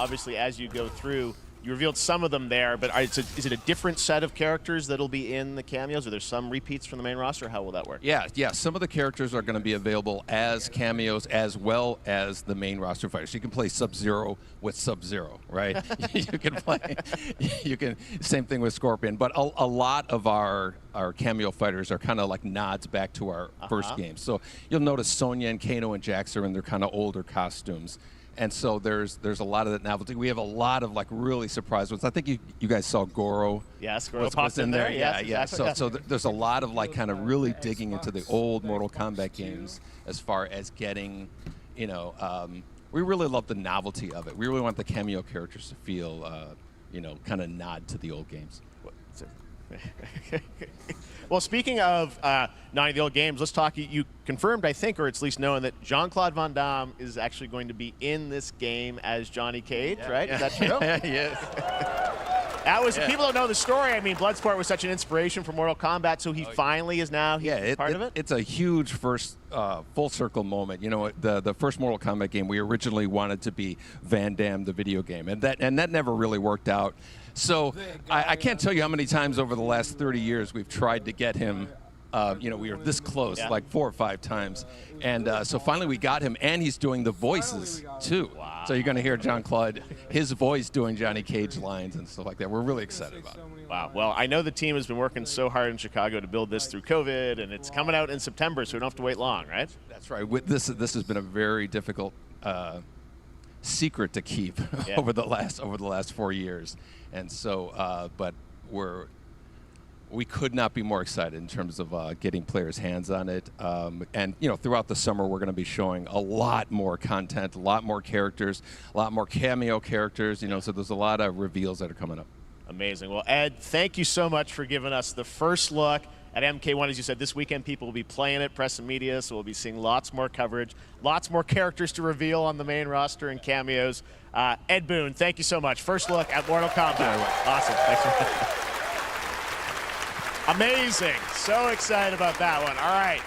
obviously, as you go through, you revealed some of them there, but is it a different set of characters that'll be in the cameos? Are there some repeats from the main roster? How will that work? Yeah. Some of the characters are going to be available as cameos as well as the main roster fighters. You can play Sub-Zero with Sub-Zero, right? Same thing with Scorpion. But a lot of our cameo fighters are kind of like nods back to our first game. So you'll notice Sonya and Kano and Jax are in their kind of older costumes. And so there's a lot of that novelty. We have a lot of like really surprise ones. I think you guys saw Goro. Yes, Goro popped in there. Yes, yeah. Exactly. So there's a lot of like kind of really digging into the old Mortal Kombat games as far as getting, we really love the novelty of it. We really want the cameo characters to feel, kind of nod to the old games. Well, speaking of nodding the old games, let's talk. You confirmed, I think, or it's at least known that Jean-Claude Van Damme is actually going to be in this game as Johnny Cage, right? Is that true? Yes. That was people don't know the story. I mean, Bloodsport was such an inspiration for Mortal Kombat, so he finally is now part of it. It's a huge first full circle moment. The first Mortal Kombat game we originally wanted to be Van Damme the video game, and that never really worked out. So I can't tell you how many times over the last 30 years we've tried to get him. We were this close, like 4 or 5 times. And so finally we got him, and he's doing the voices, too. Wow. So you're going to hear Jean-Claude, his voice doing Johnny Cage lines and stuff like that. We're really excited about it. Wow. Well, I know the team has been working so hard in Chicago to build this through COVID, and it's coming out in September, so we don't have to wait long, right? That's right. This has been a very difficult secret to keep over the last 4 years. And so, but we could not be more excited in terms of getting players' hands on it. And throughout the summer, we're going to be showing a lot more content, a lot more characters, a lot more cameo characters. So there's a lot of reveals that are coming up. Amazing. Well, Ed, thank you so much for giving us the first look at MK1. As you said, this weekend people will be playing it, press and media, so we'll be seeing lots more coverage, lots more characters to reveal on the main roster and cameos. Ed Boon, thank you so much. First look at Mortal Kombat. Awesome. Thanks for Amazing. So excited about that one. All right.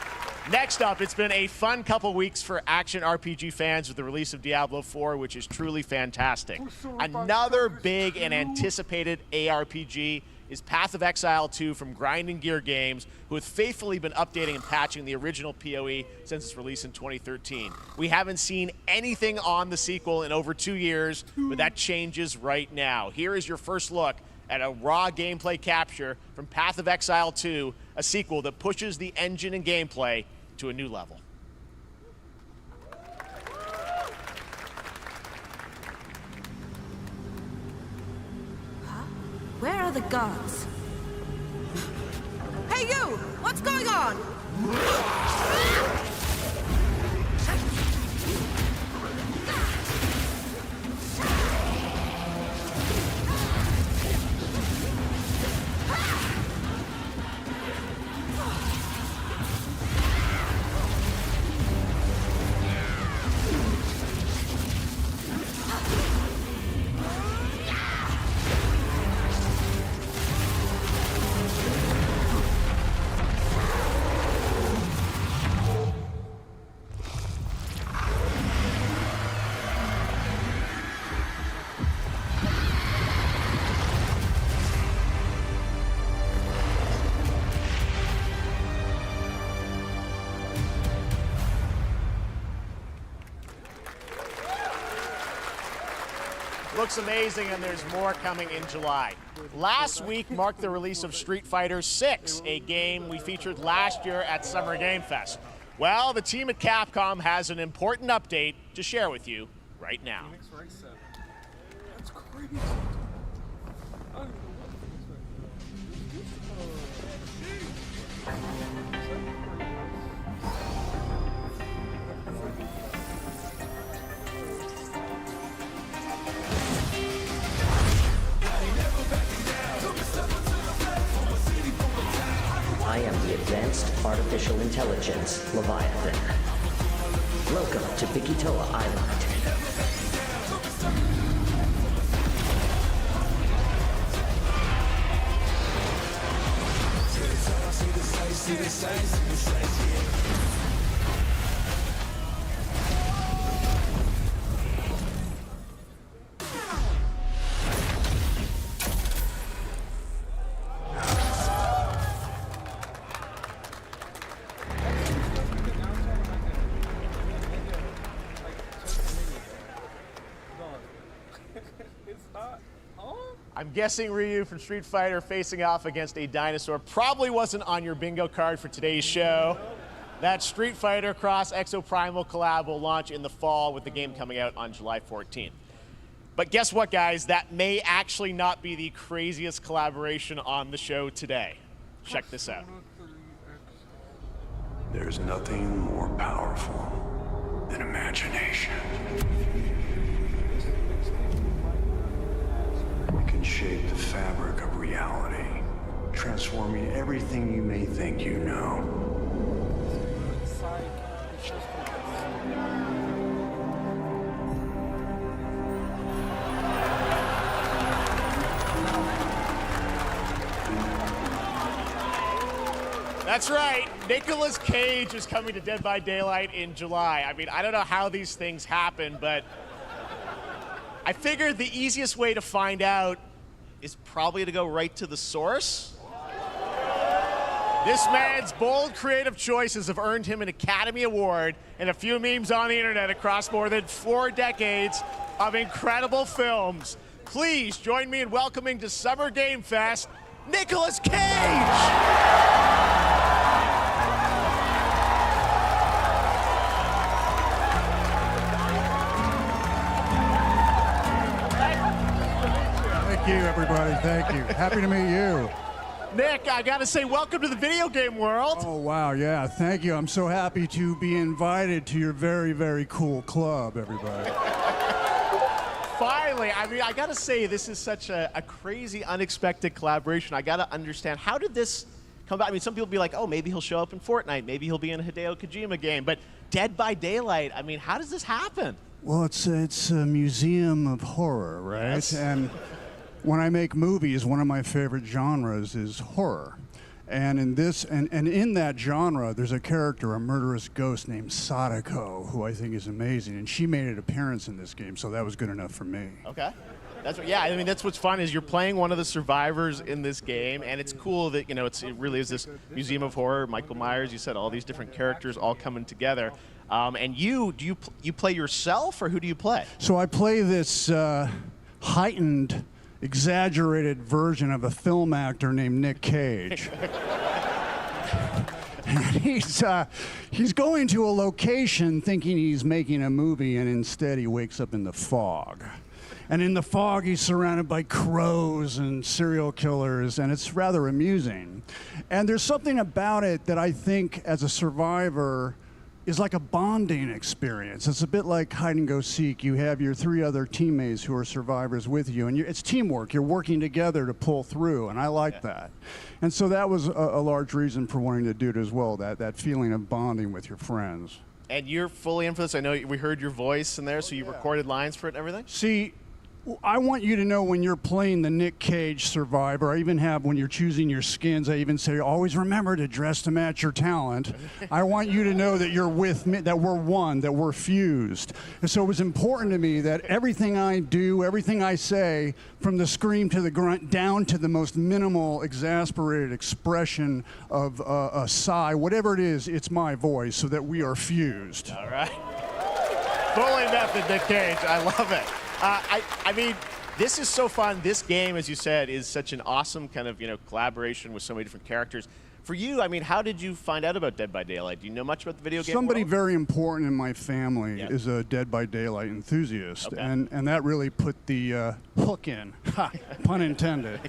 Next up, it's been a fun couple weeks for action RPG fans with the release of Diablo 4, which is truly fantastic. Another big and anticipated ARPG is Path of Exile 2 from Grinding Gear Games, who have faithfully been updating and patching the original PoE since its release in 2013. We haven't seen anything on the sequel in over 2 years, but that changes right now. Here is your first look at a raw gameplay capture from Path of Exile 2, a sequel that pushes the engine and gameplay to a new level. Where are the guards? Hey you! What's going on? Looks amazing, and there's more coming in July. Last week marked the release of Street Fighter 6, a game we featured last year at Summer Game Fest. Well, the team at Capcom has an important update to share with you right now. That's crazy. I am the Advanced Artificial Intelligence, Leviathan. Welcome to Bikitoa Island. It's not. Oh. I'm guessing Ryu from Street Fighter facing off against a dinosaur probably wasn't on your bingo card for today's show. That Street Fighter Cross Exoprimal collab will launch in the fall with the game coming out on July 14th. But guess what, guys? That may actually not be the craziest collaboration on the show today. Check this out. There's nothing more powerful than imagination. It can shape the fabric of reality, transforming everything you may think you know. That's right. Nicolas Cage is coming to Dead by Daylight in July. I mean, I don't know how these things happen, but I figured the easiest way to find out is probably to go right to the source. This man's bold creative choices have earned him an Academy Award and a few memes on the internet across more than 4 decades of incredible films. Please join me in welcoming to Summer Game Fest, Nicolas Cage! Thank you, everybody. Thank you. Happy to meet you. Nick, I gotta say, welcome to the video game world. Oh, wow. Yeah, thank you. I'm so happy to be invited to your very, very cool club, everybody. Finally, I mean, I gotta say, this is such a crazy, unexpected collaboration. I gotta understand, how did this come about? I mean, some people be like, oh, maybe he'll show up in Fortnite, maybe he'll be in a Hideo Kojima game, but Dead by Daylight, I mean, how does this happen? Well, it's a museum of horror, right? Yes. And when I make movies, one of my favorite genres is horror. And in this, and in that genre, there's a character, a murderous ghost named Sadako, who I think is amazing. And she made an appearance in this game, so that was good enough for me. Okay. That's what, yeah, I mean, that's what's fun is you're playing one of the survivors in this game, and it's cool that, you know, it really is this museum of horror. Michael Myers, you said, all these different characters all coming together. And you play yourself, or who do you play? So I play this heightened, exaggerated version of a film actor named Nick Cage. And he's going to a location thinking he's making a movie, and instead he wakes up in the fog. And in the fog, he's surrounded by crows and serial killers, and it's rather amusing. And there's something about it that I think, as a survivor, is like a bonding experience. It's a bit like hide and go seek. You have your 3 other teammates who are survivors with you, and it's teamwork. You're working together to pull through, and I like that. And so that was a large reason for wanting to do it as well, that feeling of bonding with your friends. And you're fully in for this. I know we heard your voice in there, so you recorded lines for it and everything? See, I want you to know when you're playing the Nick Cage survivor, I even have, when you're choosing your skins, I even say, always remember to dress to match your talent. I want you to know that you're with me, that we're one, that we're fused. And so it was important to me that everything I do, everything I say, from the scream to the grunt, down to the most minimal, exasperated expression of a sigh, whatever it is, it's my voice, so that we are fused. All right. Fully method, Nick Cage. I love it. I mean, this is so fun. This game, as you said, is such an awesome kind of, collaboration with so many different characters. For you, I mean, how did you find out about Dead by Daylight? Do you know much about the video game Somebody world? very important in my family is a Dead by Daylight enthusiast, Okay. and that really put the hook in, pun intended.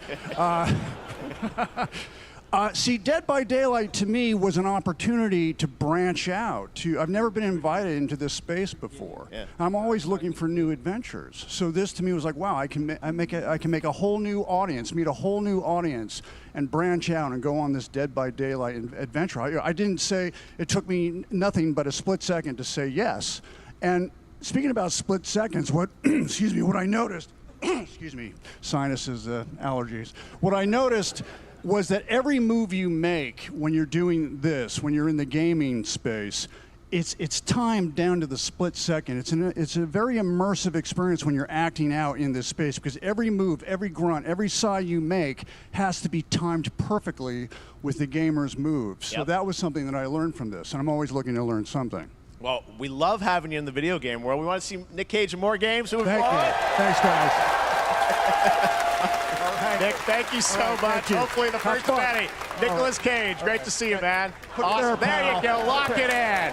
See, Dead by Daylight to me was an opportunity to branch out. I've never been invited into this space before. Yeah. I'm always looking for new adventures. So this to me was like, wow, I can make a whole new audience, meet a whole new audience, and branch out and go on this Dead by Daylight adventure. I didn't say, it took me nothing but a split second to say yes. And speaking about split seconds, what I noticed, excuse me, sinuses, allergies. What I noticed was that every move you make when you're doing this, when you're in the gaming space, it's timed down to the split second. It's a very immersive experience when you're acting out in this space, because every move, every grunt, every sigh you make has to be timed perfectly with the gamer's moves. So that was something that I learned from this, and I'm always looking to learn something. Well, we love having you in the video game world. We want to see Nick Cage in more games. Moving Thank forward. you. Thanks, guys. Nick, thank you so much. thank you. Hopefully the Have first fun. of many. Nicolas Cage, great to see you, man. Put it Awesome. there, There you pal. go. Lock it in.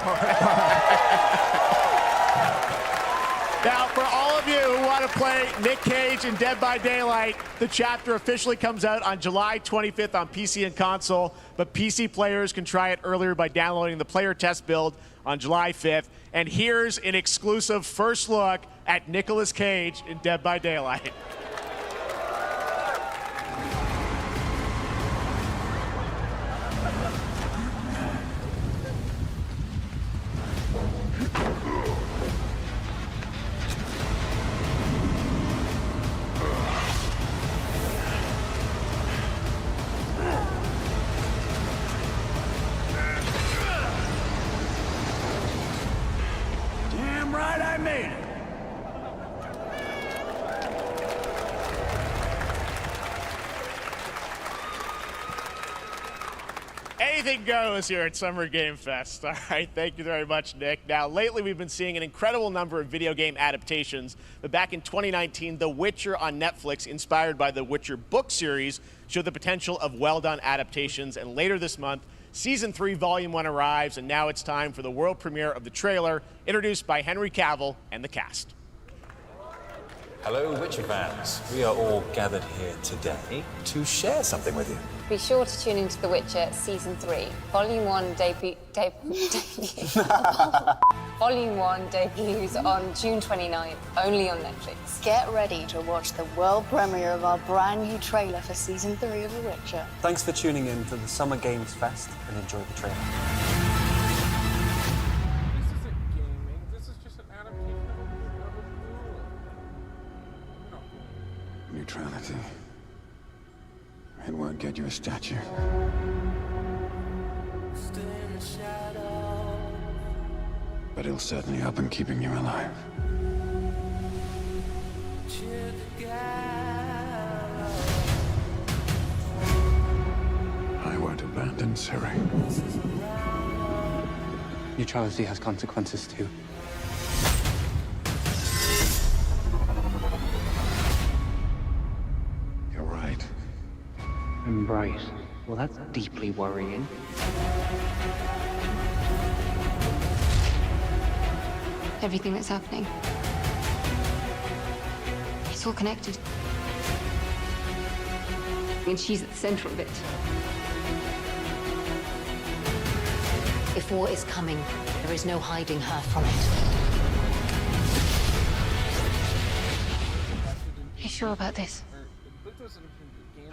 Now, for all of you who want to play Nick Cage in Dead by Daylight, the chapter officially comes out on July 25th on PC and console, but PC players can try it earlier by downloading the player test build on July 5th. And here's an exclusive first look at Nicolas Cage in Dead by Daylight. Damn right I made it. Anything goes here at Summer Game Fest. All right, thank you very much, Nick. Now, lately we've been seeing an incredible number of video game adaptations, but back in 2019, The Witcher on Netflix, inspired by the Witcher book series, showed the potential of well-done adaptations, and later this month, Season 3, Volume 1 arrives, and now it's time for the world premiere of the trailer, introduced by Henry Cavill and the cast. Hello, Witcher fans. We are all gathered here today to share something with you. Be sure to tune into The Witcher Season 3. Volume 1 Volume 1 debuts on June 29th, only on Netflix. Get ready to watch the world premiere of our brand new trailer for Season 3 of The Witcher. Thanks for tuning in to the Summer Games Fest and enjoy the trailer. This isn't gaming. This is just an adaptation of a book. Neutrality. It won't get you a statue. But it'll certainly help in keeping you alive. I won't abandon Ciri. Neutrality has consequences too. You're right. Right. Well, that's deeply worrying. Everything that's happening, it's all connected. And she's at the center of it. If war is coming, there is no hiding her from it. You sure about this?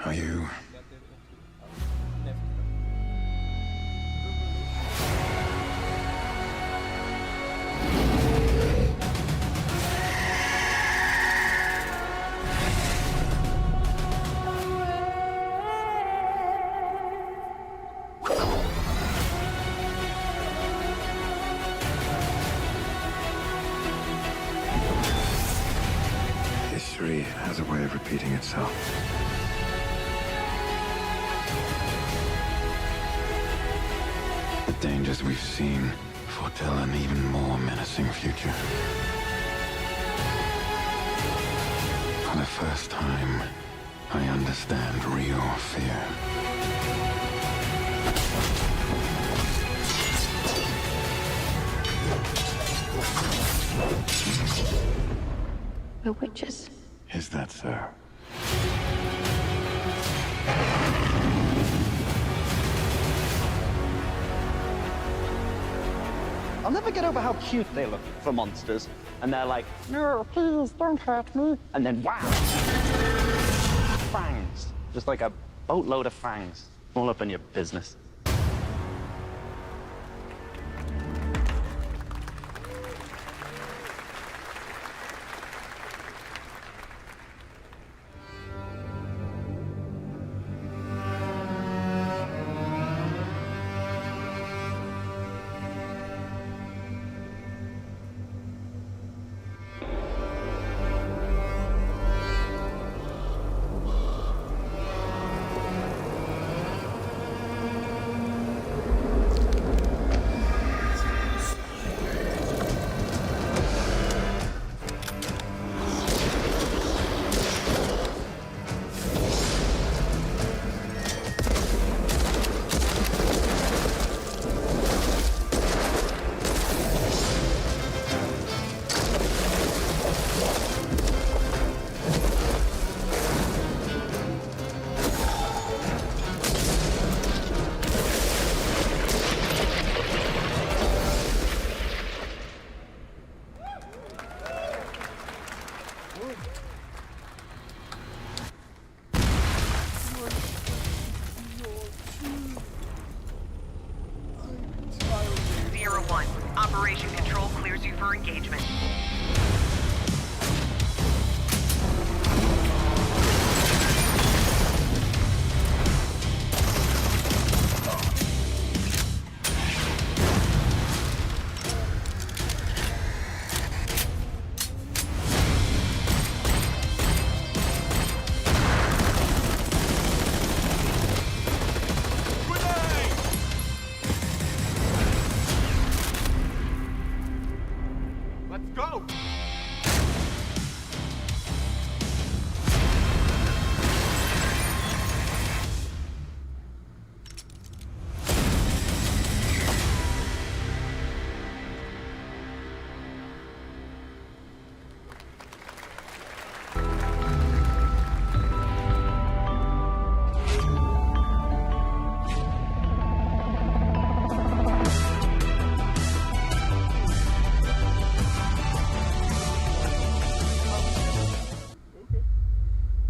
Are you? History has a way of repeating itself. The dangers we've seen foretell an even more menacing future. For the first time, I understand real fear. We're witches. Is that so? I'll never get over how cute they look for monsters. And they're like, no, please, don't hurt me. And then, wow! Fangs. Just like a boatload of fangs. All up in your business.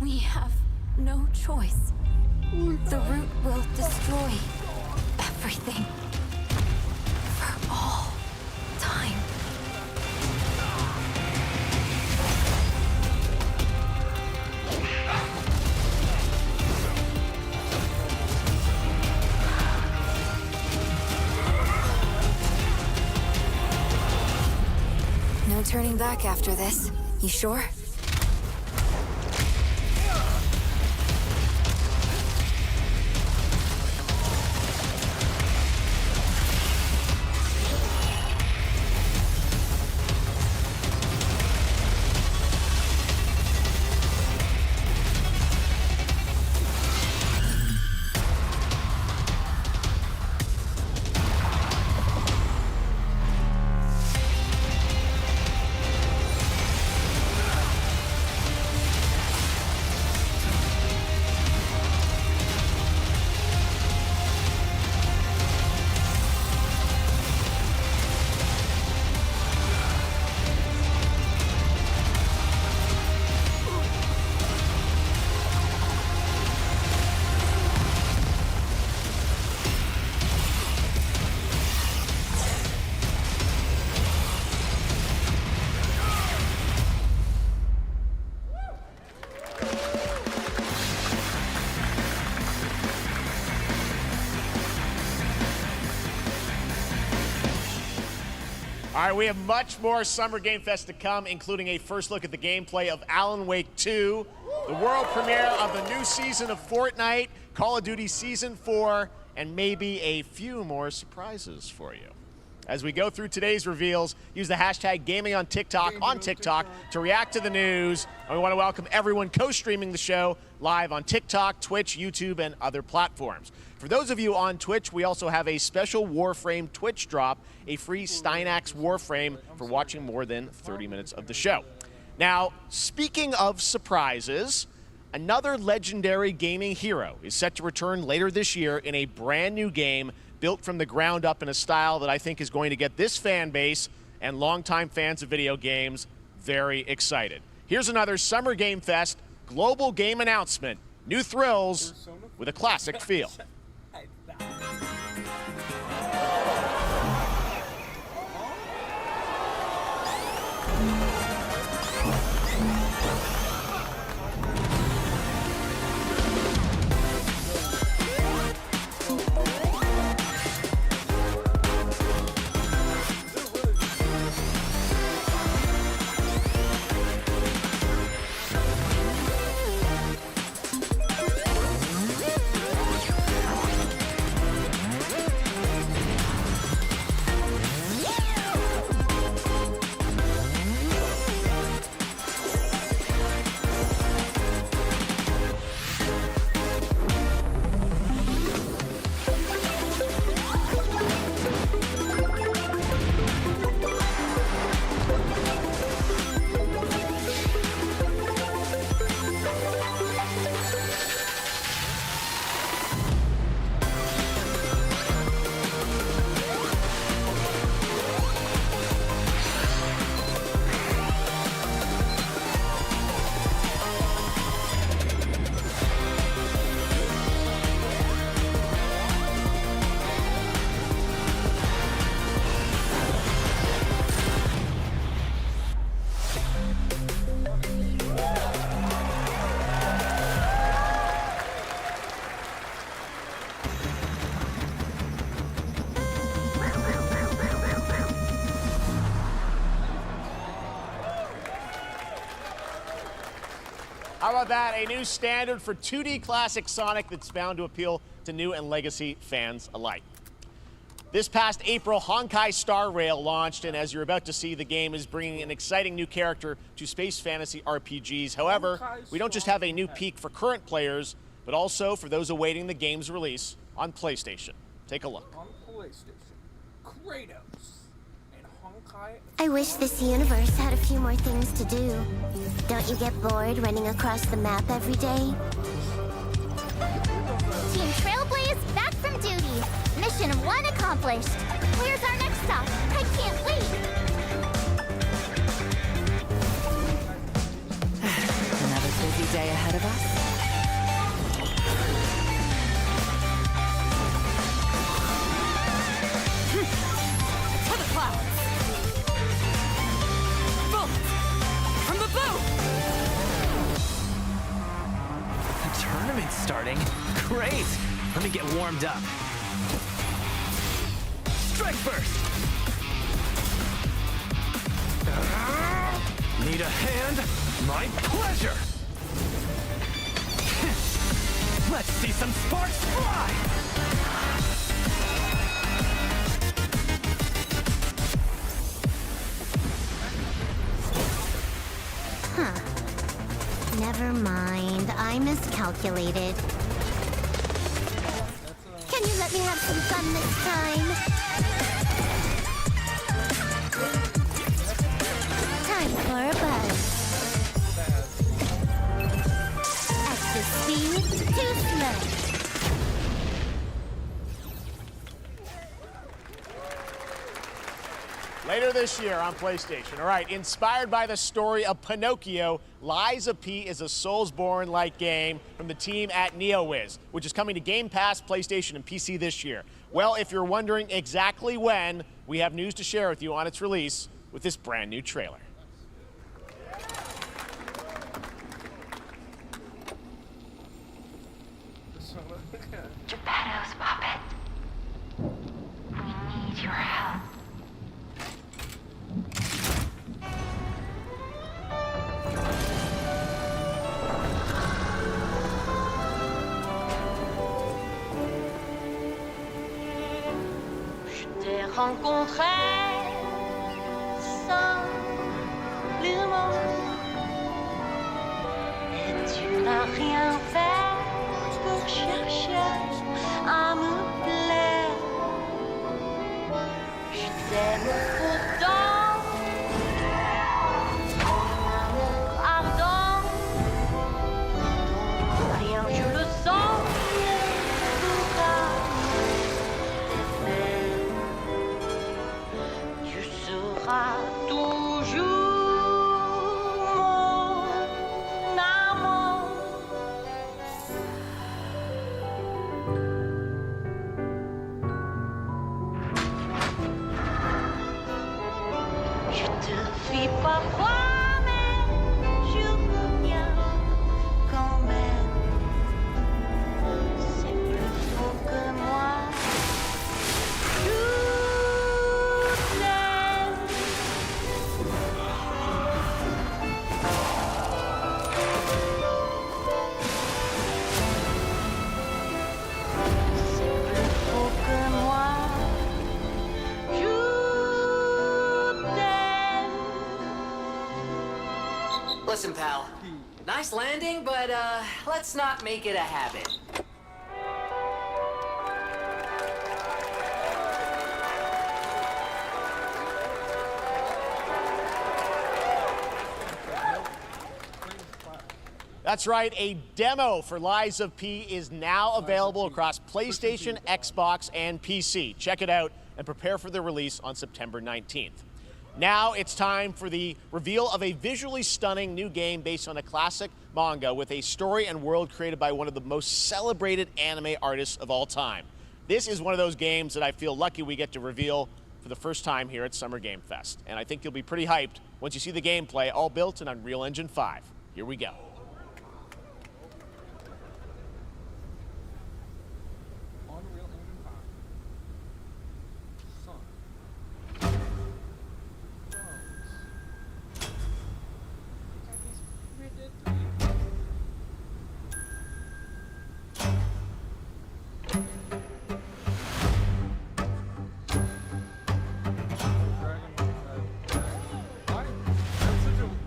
We have no choice. The root will destroy everything. For all time. No turning back after this. You sure? All right, we have much more Summer Game Fest to come, including a first look at the gameplay of Alan Wake 2, the world premiere of the new season of Fortnite, Call of Duty Season 4, and maybe a few more surprises for you. As we go through today's reveals, use the hashtag gaming on TikTok to react to the news. And we want to welcome everyone co-streaming the show live on TikTok, Twitch, YouTube, and other platforms. For those of you on Twitch, we also have a special Warframe Twitch drop, a free Steinax Warframe for watching more than 30 minutes of the show. Now, speaking of surprises, another legendary gaming hero is set to return later this year in a brand new game built from the ground up in a style that I think is going to get this fan base and longtime fans of video games very excited. Here's another Summer Game Fest global game announcement. New thrills with a classic feel. How about that? A new standard for 2D classic Sonic that's bound to appeal to new and legacy fans alike. This past April, Honkai Star Rail launched, and as you're about to see, the game is bringing an exciting new character to space fantasy RPGs. However, we don't just have a new peak for current players, but also for those awaiting the game's release on PlayStation. Take a look. On PlayStation, Kratos and Honkai. I wish this universe had a few more things to do. Don't you get bored running across the map every day? Team Trailblaze back from duty. Mission 1 accomplished. Where's our next stop? I can't wait. Another Busy day ahead of us. To the clouds! Bullets! From the boat! The tournament's starting. Great! Let me get warmed up. Strike first! Need a hand? My pleasure! Let's see some sparks fly! Huh. Never mind. I miscalculated. Can you let me have some fun this time? Time for a buzz. Extra speed, too slow. Later this year on PlayStation. All right, inspired by the story of Pinocchio, Lies of P is a Soulsborne-like game from the team at NeoWiz, which is coming to Game Pass, PlayStation, and PC this year. Well, if you're wondering exactly when, we have news to share with you on its release with this brand new trailer. Geppetto's puppet. We need your help. Je t'ai rencontré sans le mot. Et tu n'as rien fait pour chercher à me plaire. Je t'aime pourtant, ton amour ardent. Rien, je le sens, pourra défaire. Tu seras toujours mon amour. Je te fuis parfois, mais je reviens quand même. C'est plus fort que moi. Je t'aime. C'est plus fort que moi. Je t'aime. Listen, pal. Nice landing, but let's not make it a habit. That's right, a demo for Lies of P is now available across PlayStation, Xbox, and PC. Check it out and prepare for the release on September 19th. Now it's time for the reveal of a visually stunning new game based on a classic manga with a story and world created by one of the most celebrated anime artists of all time. This is one of those games that I feel lucky we get to reveal for the first time here at Summer Game Fest. And I think you'll be pretty hyped once you see the gameplay, all built in Unreal Engine 5. Here we go. Unreal Engine 5. Son.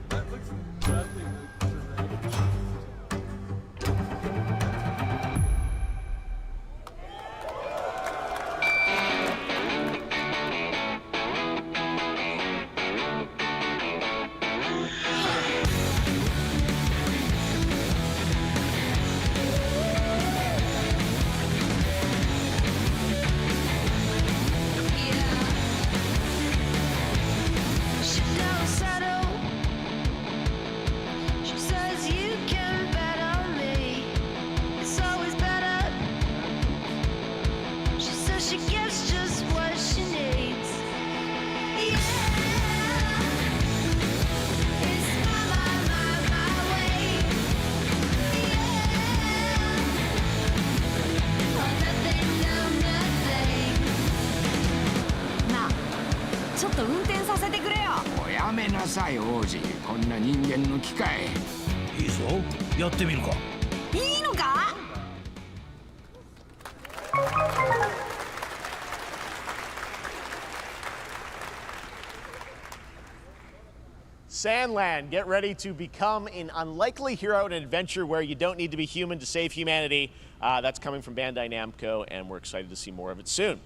That looks exactly like なさい王子、こんな人間の機械。いいぞ、やってみるか。いいのか？ Sandland, get ready to become an unlikely hero in an adventure where you don't need to be human to save humanity. That's coming from Bandai Namco, and we're excited to see more of it soon.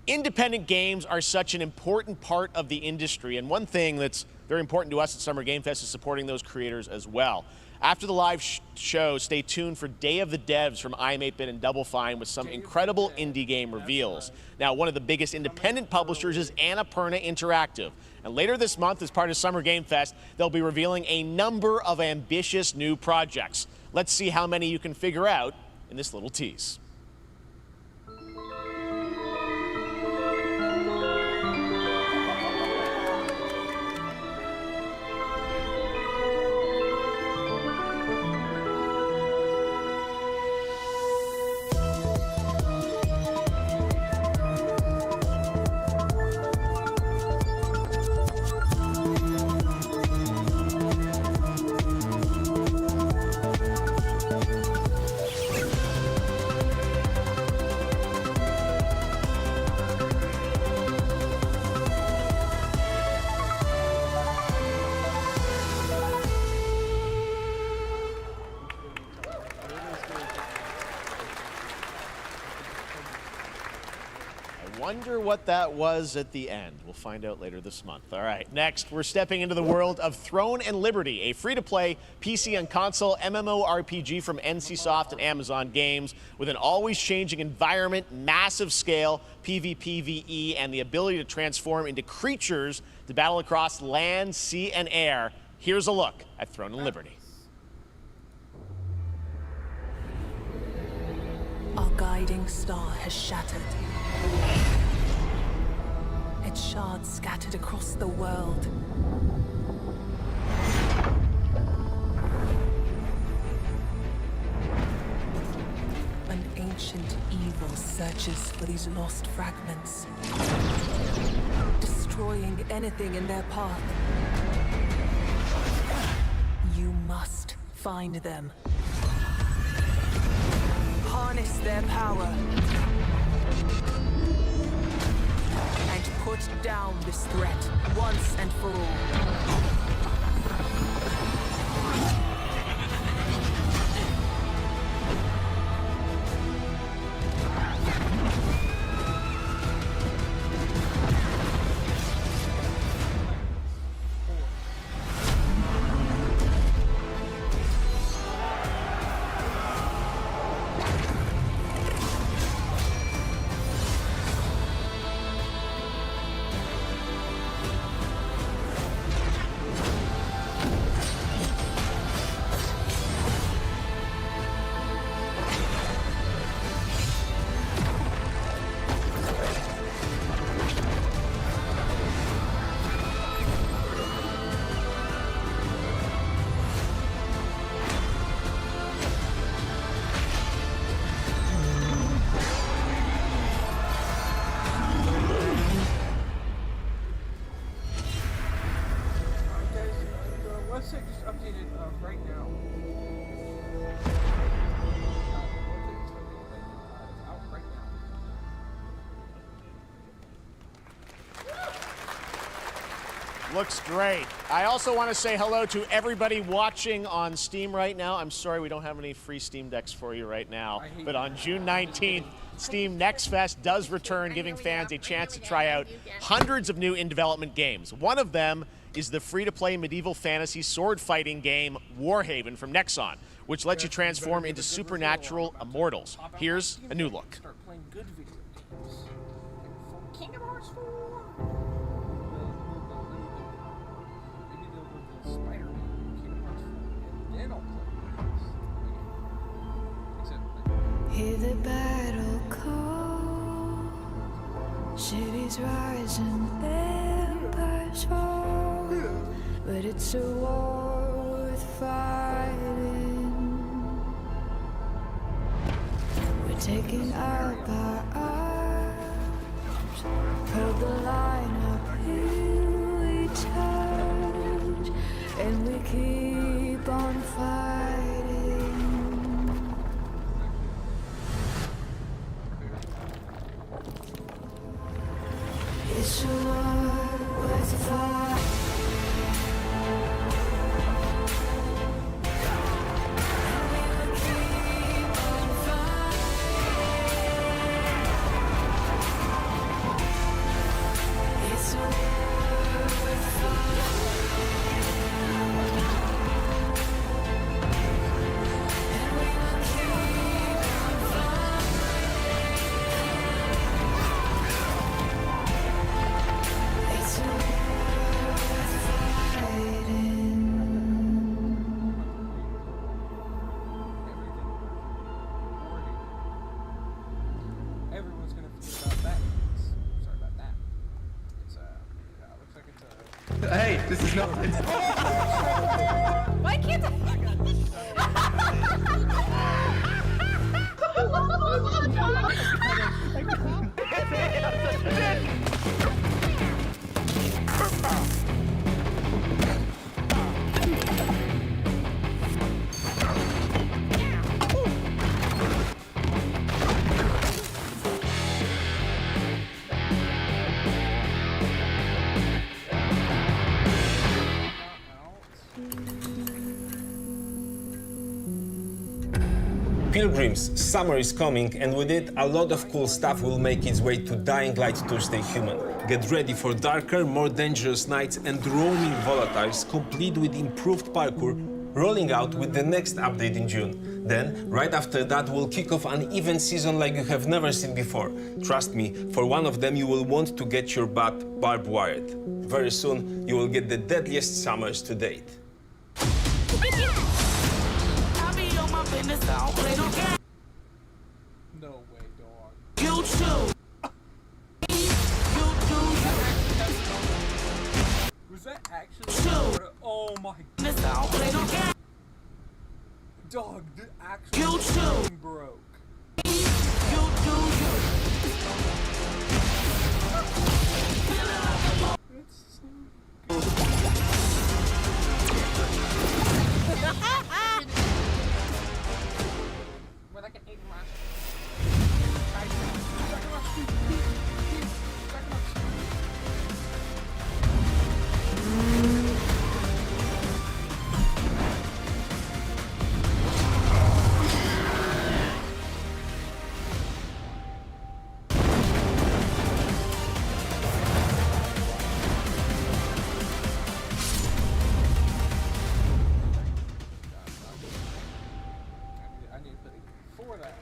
Independent games are such an important part of the industry, and one thing that's very important to us at Summer Game Fest is supporting those creators as well. After the live show, stay tuned for Day of the Devs from iam8bit and Double Fine with some incredible indie game reveals. Now, one of the biggest independent publishers is Annapurna Interactive. And later this month, as part of Summer Game Fest, they'll be revealing a number of ambitious new projects. Let's see how many you can figure out in this little tease. Wonder what that was at the end. We'll find out later this month. All right, next, we're stepping into the world of Throne and Liberty, a free-to-play PC and console MMORPG from NCSoft and Amazon Games with an always-changing environment, massive scale, PvPvE, and the ability to transform into creatures to battle across land, sea, and air. Here's a look at Throne and Liberty. Our guiding star has shattered. Its shards scattered across the world. An ancient evil searches for these lost fragments, destroying anything in their path. You must find them. Harness their power. And put down this threat once and for all. website just updated right now. It's out right now. Looks great. I also want to say hello to everybody watching on Steam right now. I'm sorry we don't have any free Steam Decks for you right now, but on June 19th, Steam Next Fest does return, giving fans a chance to try out hundreds of new in-development games. One of them is the free-to-play medieval fantasy sword-fighting game Warhaven from Nexon, which lets you transform into supernatural immortals. Here's a new look. Start playing good video games. Like Kingdom Hearts 4. Maybe they'll go to Spider-Man, Kingdom Hearts 4, and then I'll play. Hear the battle call, cities rise and empires fall, but it's a war worth fighting. We're taking out our arms, hold the line up, here we turn. keep on fighting. It's a war worth a fight. Everyone's gonna feel about that. Sorry about that. It's looks like it's a. Hey, this is not. Why can't Pilgrims, summer is coming, and with it, a lot of cool stuff will make its way to Dying Light Tuesday Human. Get ready for darker, more dangerous nights and roaming volatiles, complete with improved parkour, rolling out with the next update in June. Then, right after that, we'll kick off an event season like you have never seen before. Trust me, for one of them, you will want to get your butt barbed wired. Very soon, you will get the deadliest summers to date. No way, dog. You too. Was that actually? Oh my god. Dog, the actual thing broke. We're like an 8 rush. I need to put for that.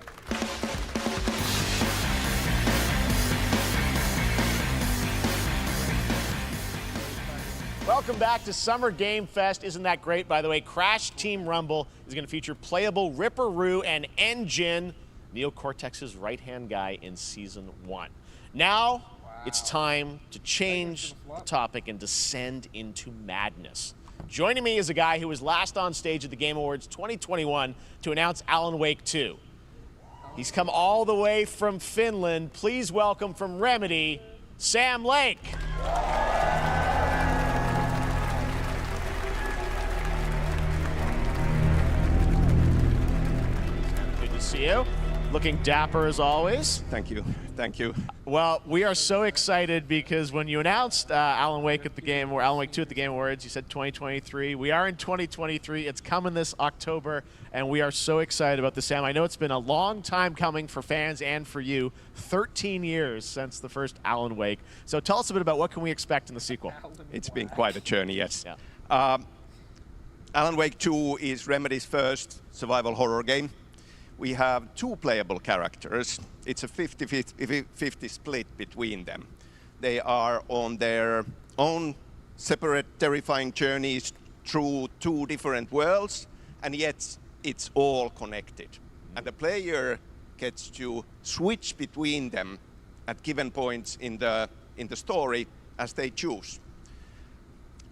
Welcome back to Summer Game Fest. Isn't that great? By the way, Crash Team Rumble is going to feature playable Ripperoo and Engine, Neo Cortex's right-hand guy in Season 1. Now, it's time to change the topic and descend into madness. Joining me is a guy who was last on stage at the Game Awards 2021 to announce Alan Wake 2. He's come all the way from Finland. Please welcome from Remedy, Sam Lake. Good to see you. Looking dapper as always. Thank you. Thank you. Well, we are so excited because when you announced Alan Wake at the Game, or Alan Wake 2 at the Game Awards, you said 2023. We are in 2023. It's coming this October, and we are so excited about this, Sam. I know it's been a long time coming for fans and for you. 13 years since the first Alan Wake. So tell us a bit about what can we expect in the sequel. It's been quite a journey, yes. Yeah. Alan Wake 2 is Remedy's first survival horror game. We have 2 playable characters. It's a 50-50 split between them. They are on their own separate terrifying journeys through 2 different worlds, and yet it's all connected. And the player gets to switch between them at given points in the story as they choose.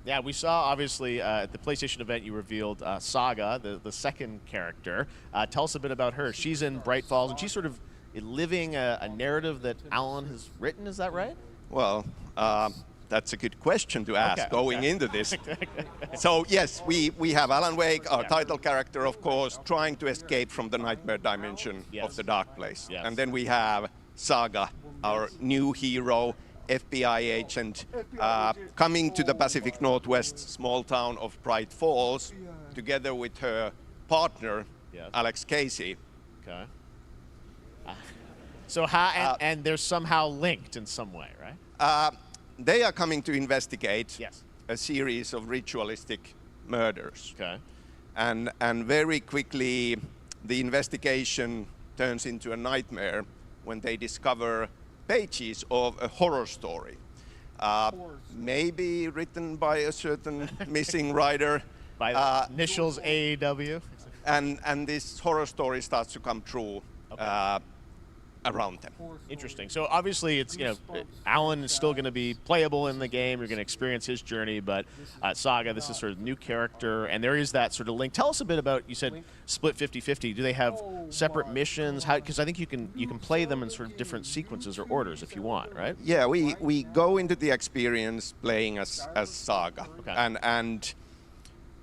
Yeah, we saw, obviously, at the PlayStation event, you revealed Saga, the second character. Tell us a bit about her. She's in Bright Falls, and she's sort of living a narrative that Alan has written, is that right? Well, That's a good question to ask going into this. So yes, we have Alan Wake, our title character, of course, trying to escape from the nightmare dimension of the dark place. And then we have Saga, our new hero, FBI agent, coming to the Pacific Northwest small town of Bright Falls, together with her partner, Alex Casey. Okay. So how and they're somehow linked in some way, right? They are coming to investigate a series of ritualistic murders. Okay. And very quickly, the investigation turns into a nightmare when they discover pages of a horror story. Maybe written by a certain missing writer. By the initials AEW. And this horror story starts to come true around them. Interesting. So obviously, it's Alan is still going to be playable in the game. You're going to experience his journey, but Saga, this is sort of new character, and there is that sort of link. Tell us a bit about. You said split 50-50. Do they have separate missions? How? Because I think you can play them in sort of different sequences or orders if you want, right? Yeah, we go into the experience playing as Saga, and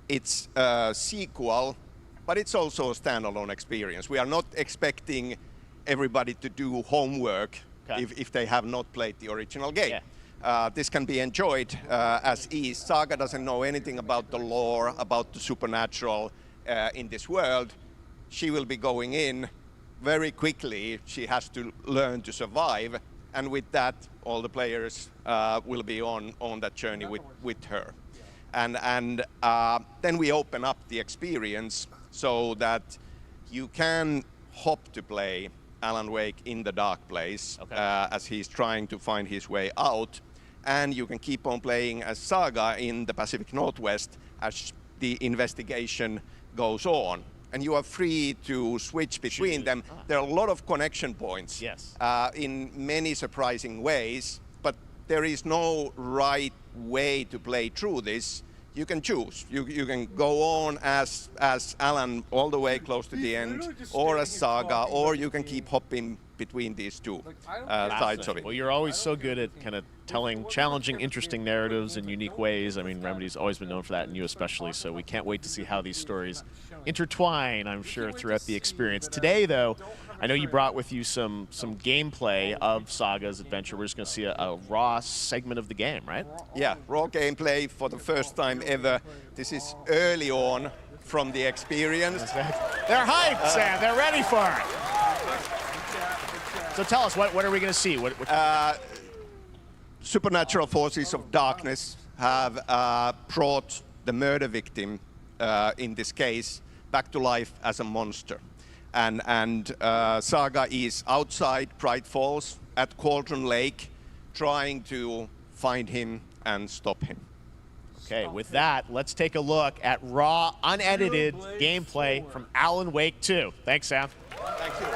it's a sequel, but it's also a standalone experience. We are not expecting everybody to do homework if they have not played the original game. This can be enjoyed as is. Saga doesn't know anything about the lore, about the supernatural in this world. She will be going in very quickly. She has to learn to survive, and with that, all the players will be on that journey with her. And then we open up the experience so that you can hop to play Alan Wake in the dark place as he's trying to find his way out, and you can keep on playing as Saga in the Pacific Northwest as the investigation goes on, and you are free to switch between them. There are a lot of connection points in many surprising ways, but there is no right way to play through this. You can choose. You can go on as Alan all the way close to the end, or as Saga, or you can keep hopping between these two sides of it. Well, you're always so good at kind of telling challenging, interesting narratives in unique ways. I mean, Remedy's always been known for that, and you especially, so we can't wait to see how these stories intertwine, I'm sure, throughout the experience. Today, though, I know you brought with you some gameplay of Saga's adventure. We're just going to see a raw segment of the game, right? Yeah, raw gameplay for the first time ever. This is early on from the experience. They're hyped, Sam. They're ready for it. So tell us, what are we going to see? Supernatural forces of darkness have brought the murder victim, in this case, back to life as a monster. And Saga is outside Bright Falls at Cauldron Lake, trying to find him and stop him. Okay, with that, let's take a look at raw, unedited gameplay from Alan Wake 2. Thanks, Sam. Thank you.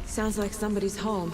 Sounds like somebody's home.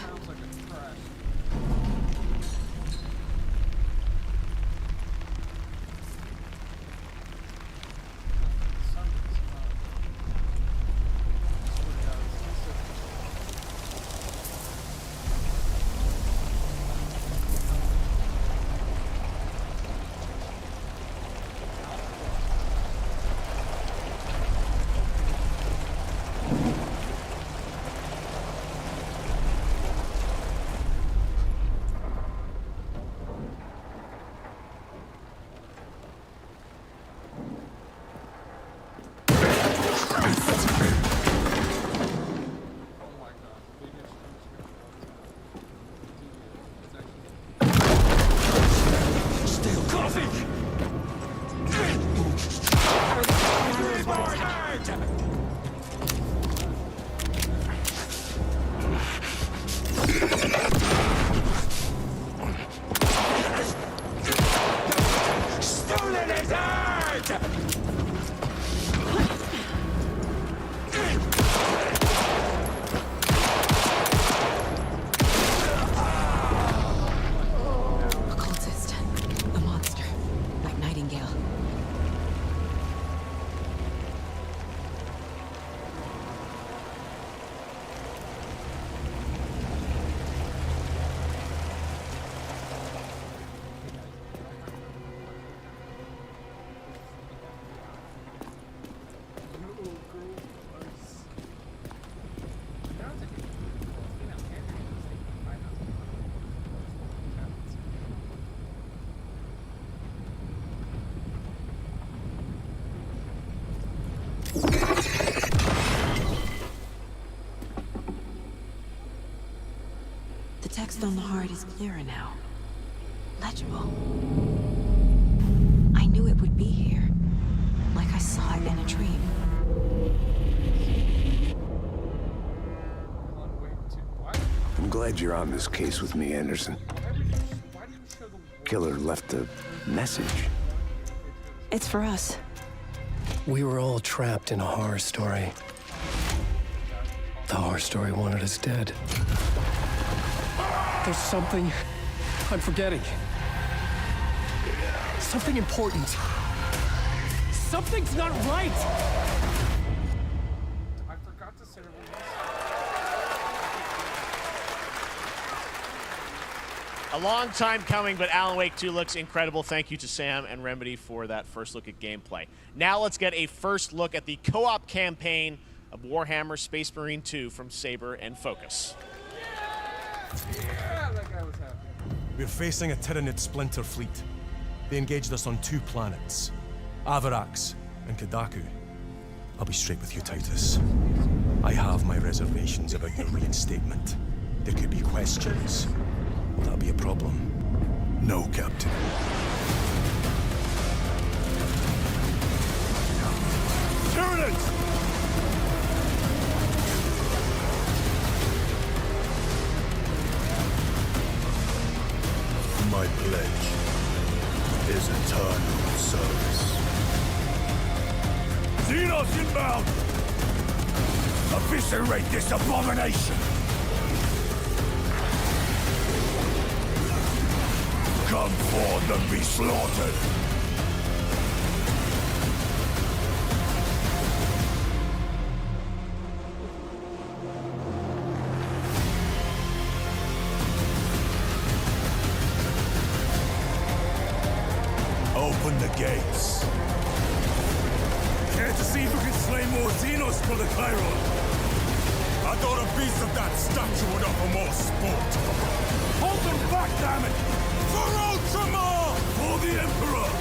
text on the heart is clearer now. Legible. I knew it would be here. Like I saw it in a dream. I'm glad you're on this case with me, Anderson. Killer left a message. It's for us. We were all trapped in a horror story. The horror story wanted us dead. There's something I'm forgetting. Something important. Something's not right! I forgot to say A long time coming, but Alan Wake 2 looks incredible. Thank you to Sam and Remedy for that first look at gameplay. Now let's get a first look at the co-op campaign of Warhammer Space Marine 2 from Saber and Focus. Yeah, that guy was happy. We're facing a Tyranid splinter fleet. They engaged us on 2 planets, Avarax and Kadaku. I'll be straight with you, Titus. I have my reservations about your reinstatement. There could be questions. Will that be a problem? No, Captain. Tyranids! My pledge is eternal service. Xenos inbound! Eviscerate this abomination! Come forth and be slaughtered! Open the gates. Care to see if we can slay more Xenos for the Chiron? I thought a piece of that statue would offer more sport. Hold them back, damn it! For Ultramar! For the Emperor!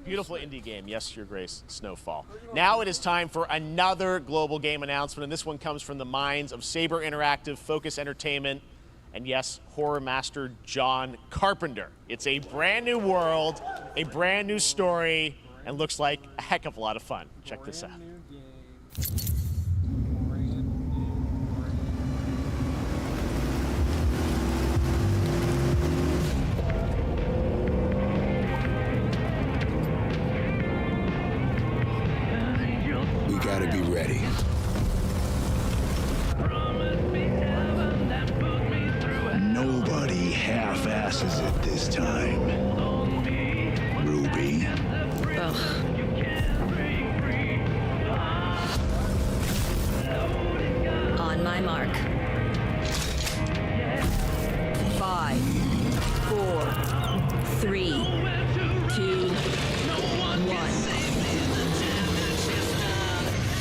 Beautiful indie game, yes, Your Grace, Snowfall. Now it is time for another global game announcement, and this one comes from the minds of Saber Interactive, Focus Entertainment, and yes, horror master John Carpenter. It's a brand new world, a brand new story, and looks like a heck of a lot of fun. Check this out. We gotta be ready. Nobody half-asses it this time. Ruby. On my mark. 5, 4, 3, 2, 1.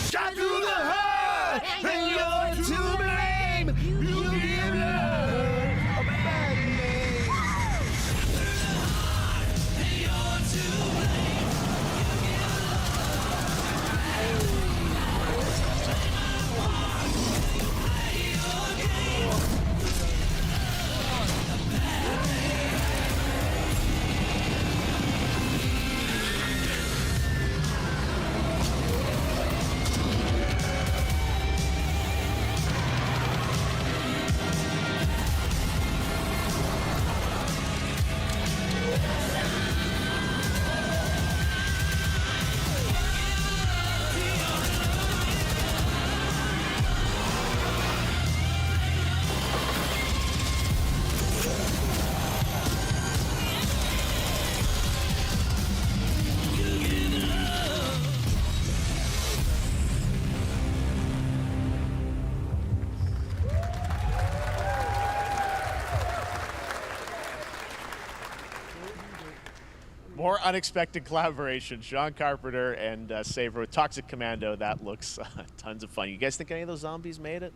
Shot through the heart, and you're to blame. You give love a bad name. And you're to blame. More unexpected collaboration. Sean Carpenter and Saver with Toxic Commando. That looks tons of fun. You guys think any of those zombies made it?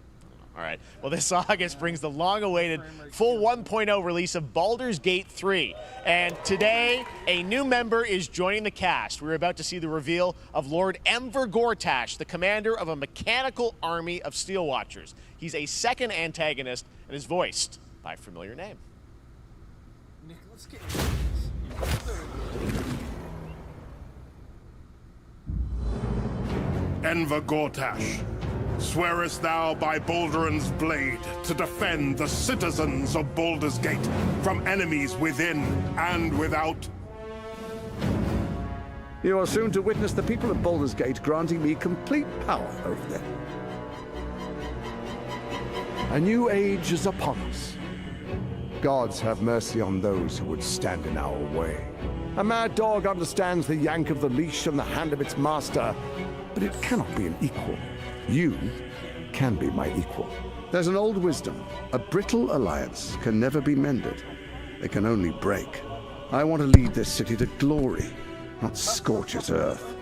All right. Well, this August brings the long-awaited full 1.0 release of Baldur's Gate 3. And today, a new member is joining the cast. We're about to see the reveal of Lord Enver Gortash, the commander of a mechanical army of Steel Watchers. He's a second antagonist and is voiced by a familiar name. Nick, let's get Enver Gortash, swearest thou by Balduran's blade to defend the citizens of Baldur's Gate from enemies within and without? You are soon to witness the people of Baldur's Gate granting me complete power over them. A new age is upon us. Gods have mercy on those who would stand in our way. A mad dog understands the yank of the leash from the hand of its master, but it cannot be an equal. You can be my equal. There's an old wisdom. A brittle alliance can never be mended. It can only break. I want to lead this city to glory, not scorch its earth.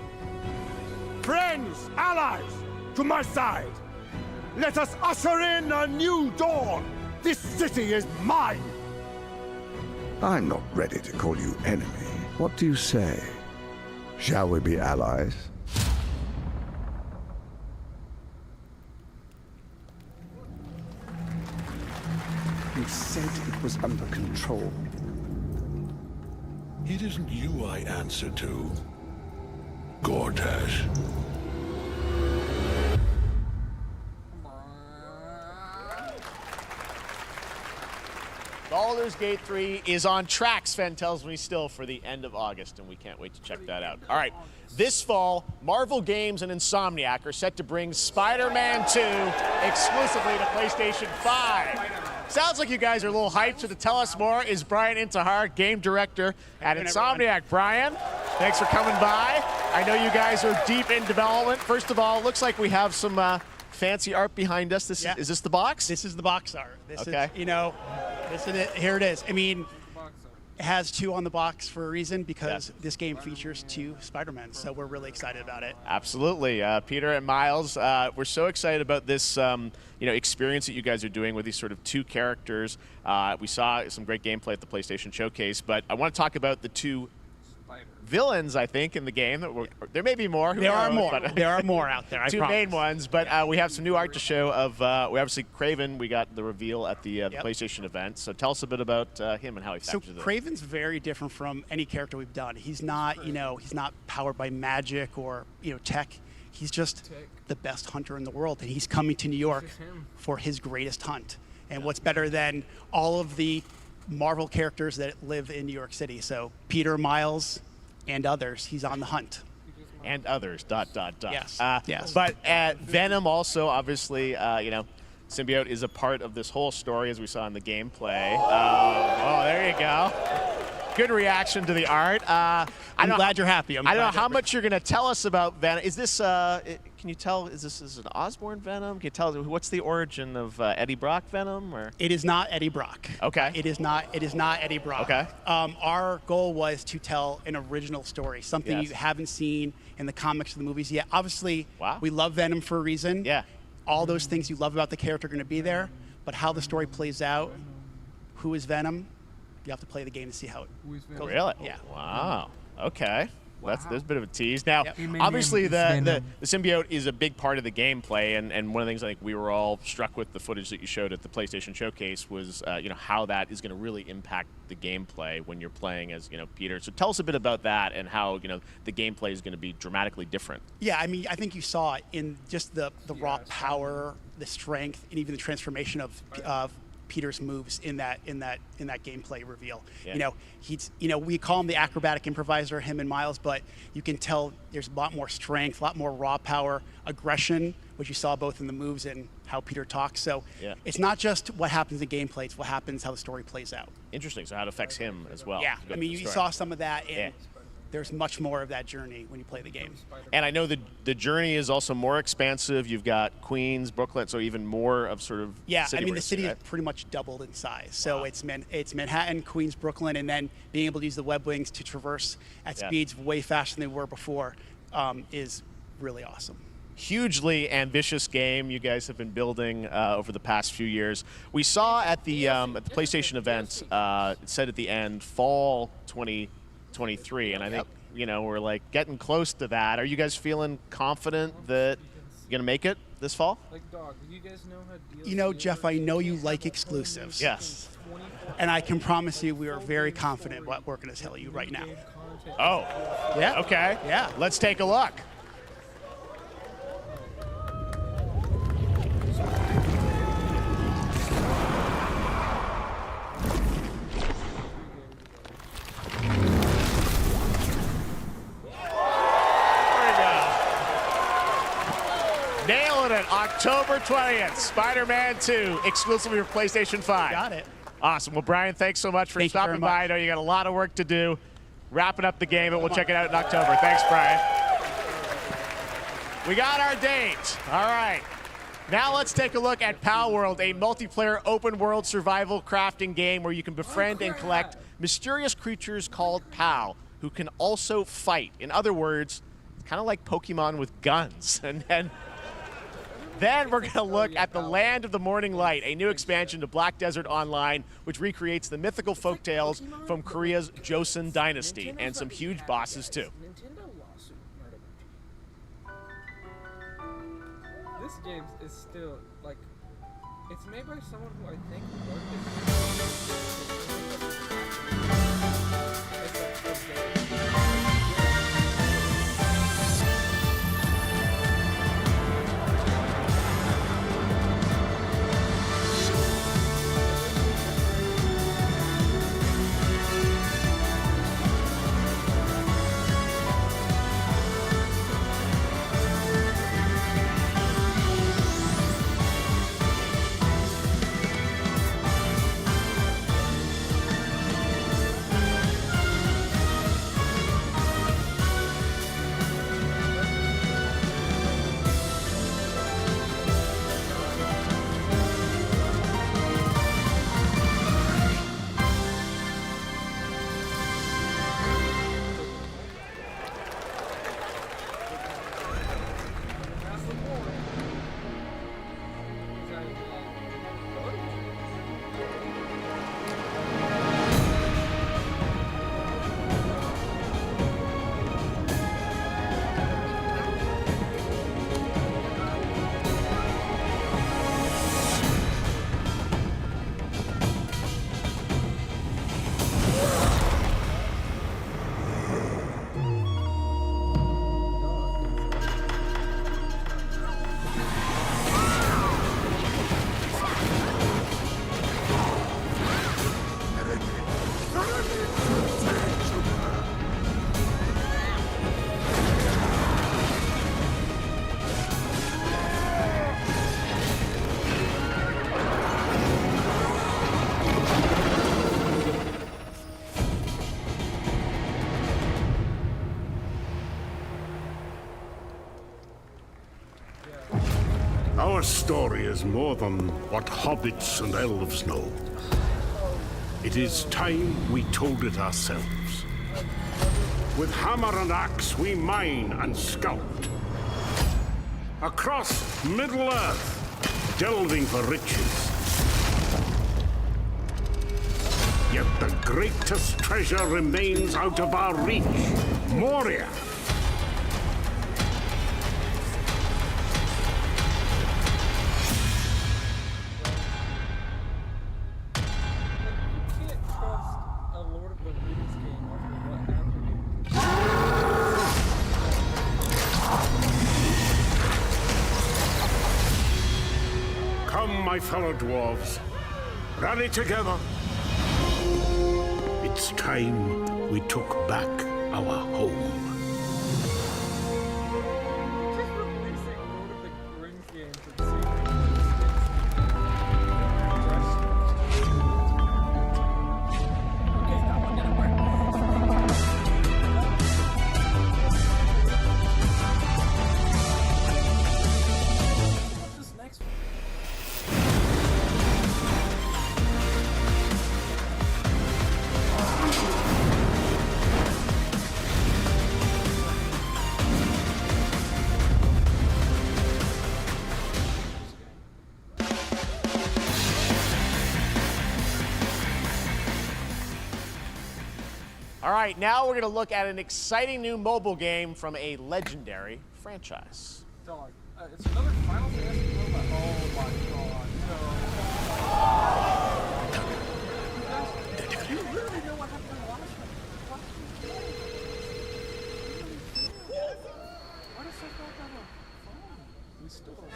Friends, allies, to my side. Let us usher in a new dawn. This city is mine. I'm not ready to call you enemy. What do you say? Shall we be allies? You said it was under control. It isn't you I answer to, Gortash. Baldur's Gate 3 is on track, Sven tells me still, for the end of August, and we can't wait to check that out. All right, this fall, Marvel Games and Insomniac are set to bring Spider-Man 2 exclusively to PlayStation 5. Sounds like you guys are a little hyped, so to tell us more is Brian Intihar, game director at Insomniac. Brian, thanks for coming by. I know you guys are deep in development. First of all, it looks like we have some fancy art behind us. Is this the box? This is the box art. This okay. is, this is it. Here it is. I mean, it has 2 on the box for a reason, because this game features 2 Spider-Men, so we're really excited about it. Absolutely. Peter and Miles, we're so excited about this experience that you guys are doing with these sort of 2 characters. We saw some great gameplay at the PlayStation Showcase, but I want to talk about the 2 villains, I think, in the game. There may be more. There are more. There are more out there, I 2 promise. main ones, but we have some new art to show of, we obviously, Kraven, we got the reveal at the PlayStation event. So tell us a bit about him and how he factors in. So Kraven's very different from any character we've done. He's not, he's not powered by magic or, tech. He's just the best hunter in the world, and he's coming to New York for his greatest hunt. And what's better than all of the Marvel characters that live in New York City? So Peter, Miles, and others, he's on the hunt. And others, ... Yes. Yes. But Venom also, obviously, Symbiote is a part of this whole story, as we saw in the gameplay. Oh, there you go. Good reaction to the art. I'm glad you're happy. I don't know how much you're going to tell us about Venom. Is this, can you tell, is this an Osborn Venom? Can you tell, what's the origin of Eddie Brock Venom? Or? It is not Eddie Brock. Okay. It is not Eddie Brock. Okay. Our goal was to tell an original story, something you haven't seen in the comics or the movies yet. Obviously, we love Venom for a reason. Yeah. All those things you love about the character are going to be there, but how the story plays out, who is Venom, you have to play the game to see how it goes. Really? Yeah. Wow. Okay. There's a bit of a tease. Now, obviously, the symbiote is a big part of the gameplay, and one of the things I think we were all struck with the footage that you showed at the PlayStation Showcase was, how that is going to really impact the gameplay when you're playing as, Peter. So tell us a bit about that and how, the gameplay is going to be dramatically different. Yeah, I mean, I think you saw it in just the raw power, the strength, and even the transformation of Peter's moves in that gameplay reveal. Yeah. We call him the acrobatic improviser, him and Miles, but you can tell there's a lot more strength, a lot more raw power, aggression, which you saw both in the moves and how Peter talks. So it's not just what happens in gameplay, it's what happens, how the story plays out. Interesting. So how it affects him as well. Yeah, I mean, you saw some of that in there's much more of that journey when you play the game. And I know the journey is also more expansive. You've got Queens, Brooklyn, so even more of sort of Yeah, city I mean, where the you city see, is right? pretty much doubled in size. So it's Manhattan, Queens, Brooklyn, and then being able to use the web wings to traverse at Yeah. speeds way faster than they were before is really awesome. Hugely ambitious game you guys have been building over the past few years. We saw at the PlayStation event, it said at the end, fall 2023, and I think we're like getting close to that. Are you guys feeling confident that you're gonna make it this fall? Like, dog, do you guys know how deals You know, Jeff, I know you like exclusives. Yes. And I can promise you we are very confident what we're going to tell you right now. Oh, yeah. Okay. Yeah. Let's take a look. Nailing it. October 20th, Spider-Man 2, exclusively for PlayStation 5. Got it. Awesome. Well, Brian, thanks so much for Thank you stopping very by. much. I know you got a lot of work to do. Wrapping up the game, and we'll check it out in October. Thanks, Brian. We got our date. All right. Now let's take a look at Pal World, a multiplayer open-world survival crafting game where you can befriend and collect mysterious creatures called Pal, who can also fight. In other words, it's kind of like Pokemon with guns. And then we're going to look at the Land of the Morning Light, a new expansion to Black Desert Online, which recreates the mythical folktales from Korea's Joseon Dynasty, and some huge bosses too. Nintendo lawsuit murder. This game is still, like, it's made by someone who I think Our story is more than what hobbits and elves know. It is time we told it ourselves. With hammer and axe, we mine and scout. Across Middle-earth, delving for riches. Yet the greatest treasure remains out of our reach. Moria. Come, my fellow dwarves. Rally together. It's time we took back our home. All right, now we're going to look at an exciting new mobile game from a legendary franchise. Dog. It's another Final Fantasy robot. Oh my god. No. You literally know what happened in last one. Why does that guy got a phone? We still don't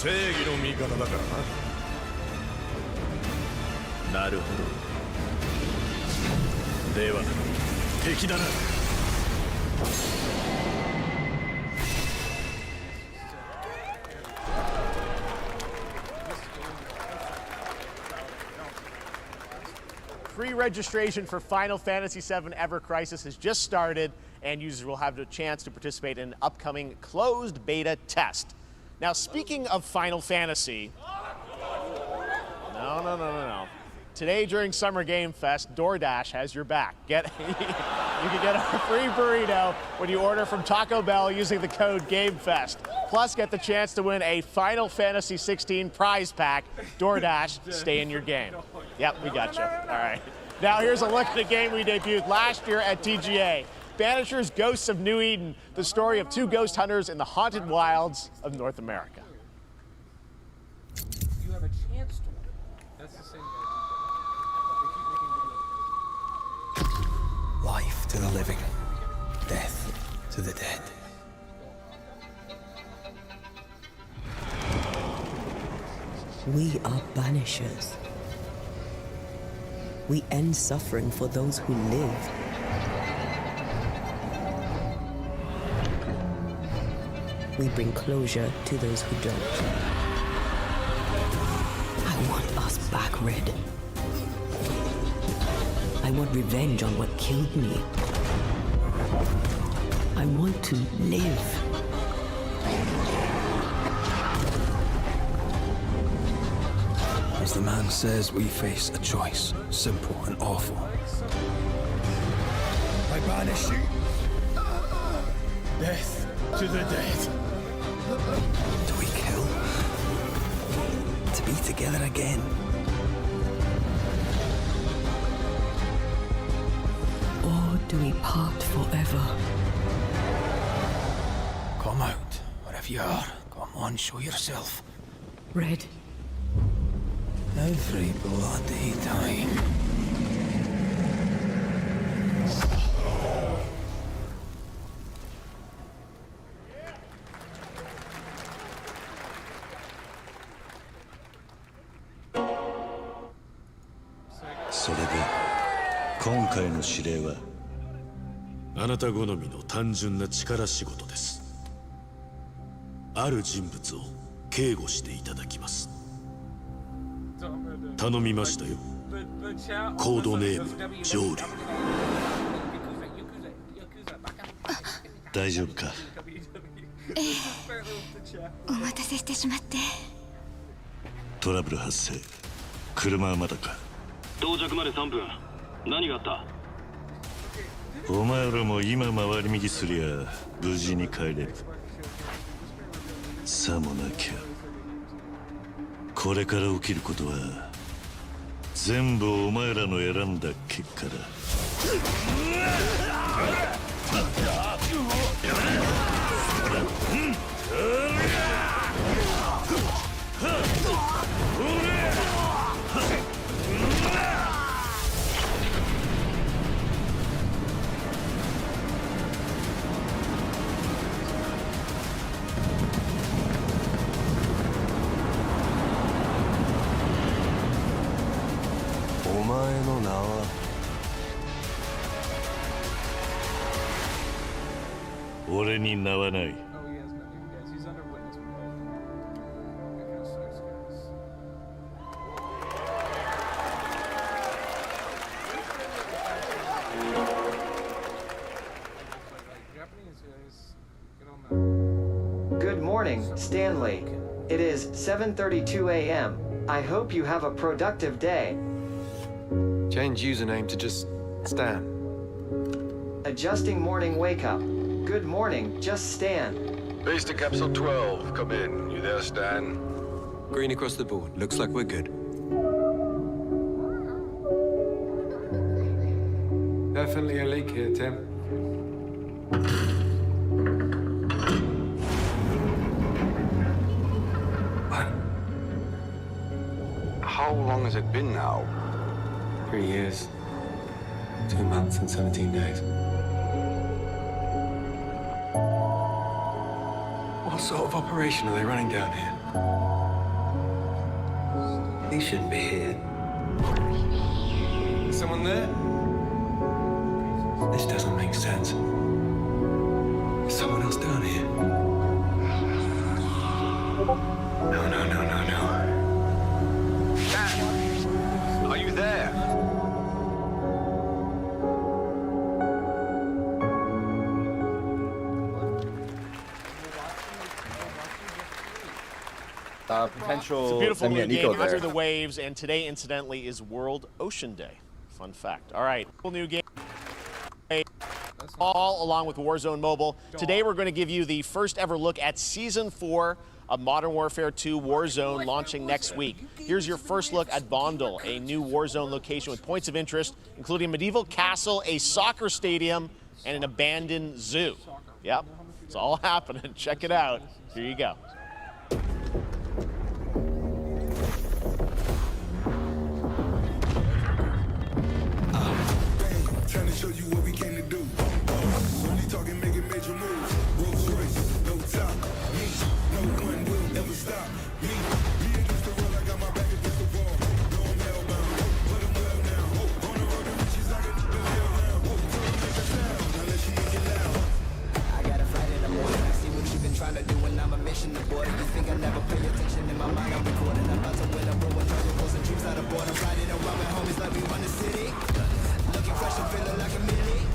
正義の味方だからな。なるほど。では敵だな。Pre-registration for Final Fantasy VII Ever Crisis has just started, and users will have the chance to participate in an upcoming closed beta test. Now, speaking of Final Fantasy, no. Today during Summer Game Fest, DoorDash has your back. You can get a free burrito when you order from Taco Bell using the code GameFest. Plus, get the chance to win a Final Fantasy 16 prize pack. DoorDash, stay in your game. Yep, we got you. All right. Now here's a look at a game we debuted last year at TGA. Banishers Ghosts of New Eden, the story of two ghost hunters in the haunted wilds of North America. You have a chance to win. That's the same guy. They keep making videos. Life to the living, death to the dead. We are banishers. We end suffering for those who live. We bring closure to those who don't. I want us back, Red. I want revenge on what killed me. I want to live. As the man says, we face a choice, simple and awful. I banish you. Death to the dead. Do we kill? To be together again? Or do we part forever? Come out, wherever you are. Come on, show yourself. Red. Every bloody time.それで今回の指令はあなた好みの単純な力仕事です。ある人物を警護していただきます。頼みましたよ。コードネームジョーリー。大丈夫か？ええ、お待たせしてしまって。トラブル発生。車はまだか？到着まで3分。何があった？お前らも今回り右すりゃ無事に帰れる。さもなきゃこれから起きることは全部お前らの選んだ結果だ。の名は俺に名はない Oh, he has no name, guys. He's under witness protection. That kind of sucks, guys. Japanese guys, get on that. Good morning, Stanley. It is 7:32 a.m. I hope you have a productive day. Change username to just Stan. Adjusting morning wake up. Good morning, just Stan. Base to Capsule 12. Come in. You there, Stan? Green across the board. Looks like we're good. Definitely a leak here, Tim. How long has it been now? 3 years. 2 months and 17 days. What sort of operation are they running down here? He shouldn't be here. Is someone there? This doesn't make sense. Is someone else down here? No, no, no, no, no. Dad! Are you there? It's a beautiful new game, Under the Waves, and today, incidentally, is World Ocean Day. Fun fact. All right, cool new game. All along with Warzone Mobile. Today, we're going to give you the first ever look at Season 4 of Modern Warfare 2 Warzone, launching next week. Here's your first look at Bondal, a new Warzone location with points of interest, including a medieval castle, a soccer stadium, and an abandoned zoo. Yep, it's all happening. Check it out. Here you go. Trying to show you what we came to do. Only talking, making major moves. Rolls Royce, no top. Me, no one will ever stop. Me against the world, I got my back against the wall. No, I'm hellbound. But I'm well now. On the road to riches, I can do the hell now. Tell them make a sound, unless she ain't get loud. I got a fight in the morning. I see what you've been trying to do, and I'm a mission aborted. You think I never pay attention? In my mind, I'm recording. I'm about to win a row with 100 goals and troops out of border. Riding around with homies like we run the city. Looking fresh and feeling like a mini.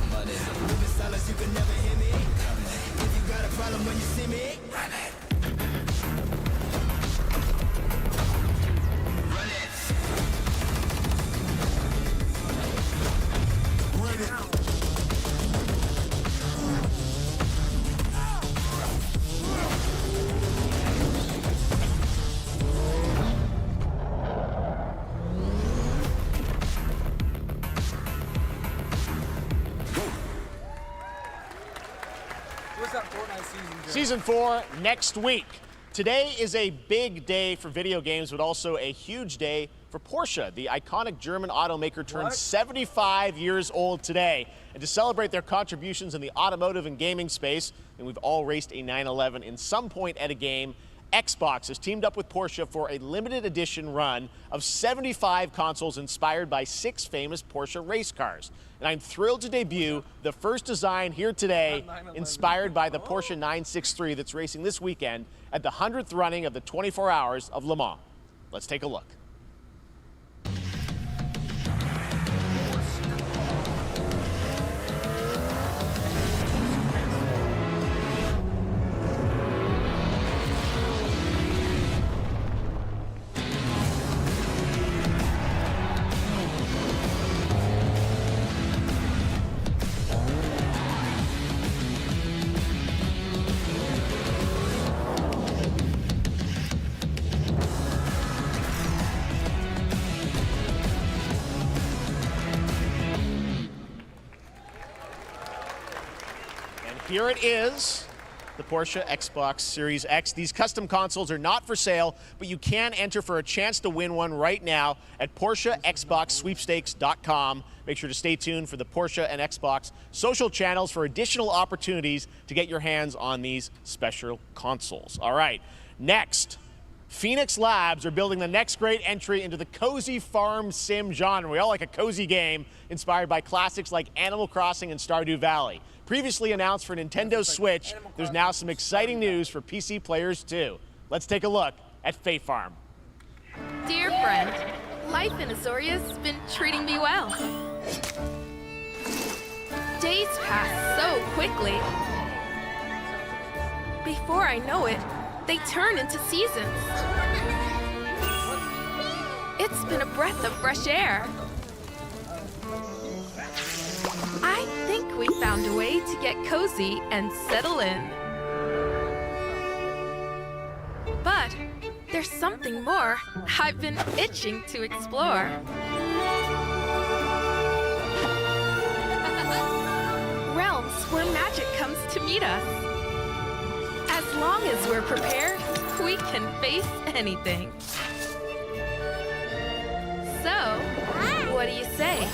Moving silence, you can never hear me. If you got a problem when you see me, run it. Run it. Run it. Season 4 next week. Today is a big day for video games, but also a huge day for Porsche. The iconic German automaker turned 75 years old today. And to celebrate their contributions in the automotive and gaming space, and we've all raced a 911 in some point at a game, Xbox has teamed up with Porsche for a limited edition run of 75 consoles inspired by 6 famous Porsche race cars. And I'm thrilled to debut the first design here today, inspired by the Porsche 963 that's racing this weekend at the 100th running of the 24 Hours of Le Mans. Let's take a look. Here it is, the Porsche Xbox Series X. These custom consoles are not for sale, but you can enter for a chance to win one right now at PorscheXboxSweepstakes.com. Make sure to stay tuned for the Porsche and Xbox social channels for additional opportunities to get your hands on these special consoles. All right, next, Phoenix Labs are building the next great entry into the cozy farm sim genre. We all like a cozy game inspired by classics like Animal Crossing and Stardew Valley. Previously announced for Nintendo Switch, there's now some exciting news for PC players too. Let's take a look at Fae Farm. Dear friend, life in Azoria's been treating me well. Days pass so quickly. Before I know it, they turn into seasons. It's been a breath of fresh air. I think we found a way to get cozy and settle in. But there's something more I've been itching to explore. Realms where magic comes to meet us. As long as we're prepared, we can face anything. So, what do you say?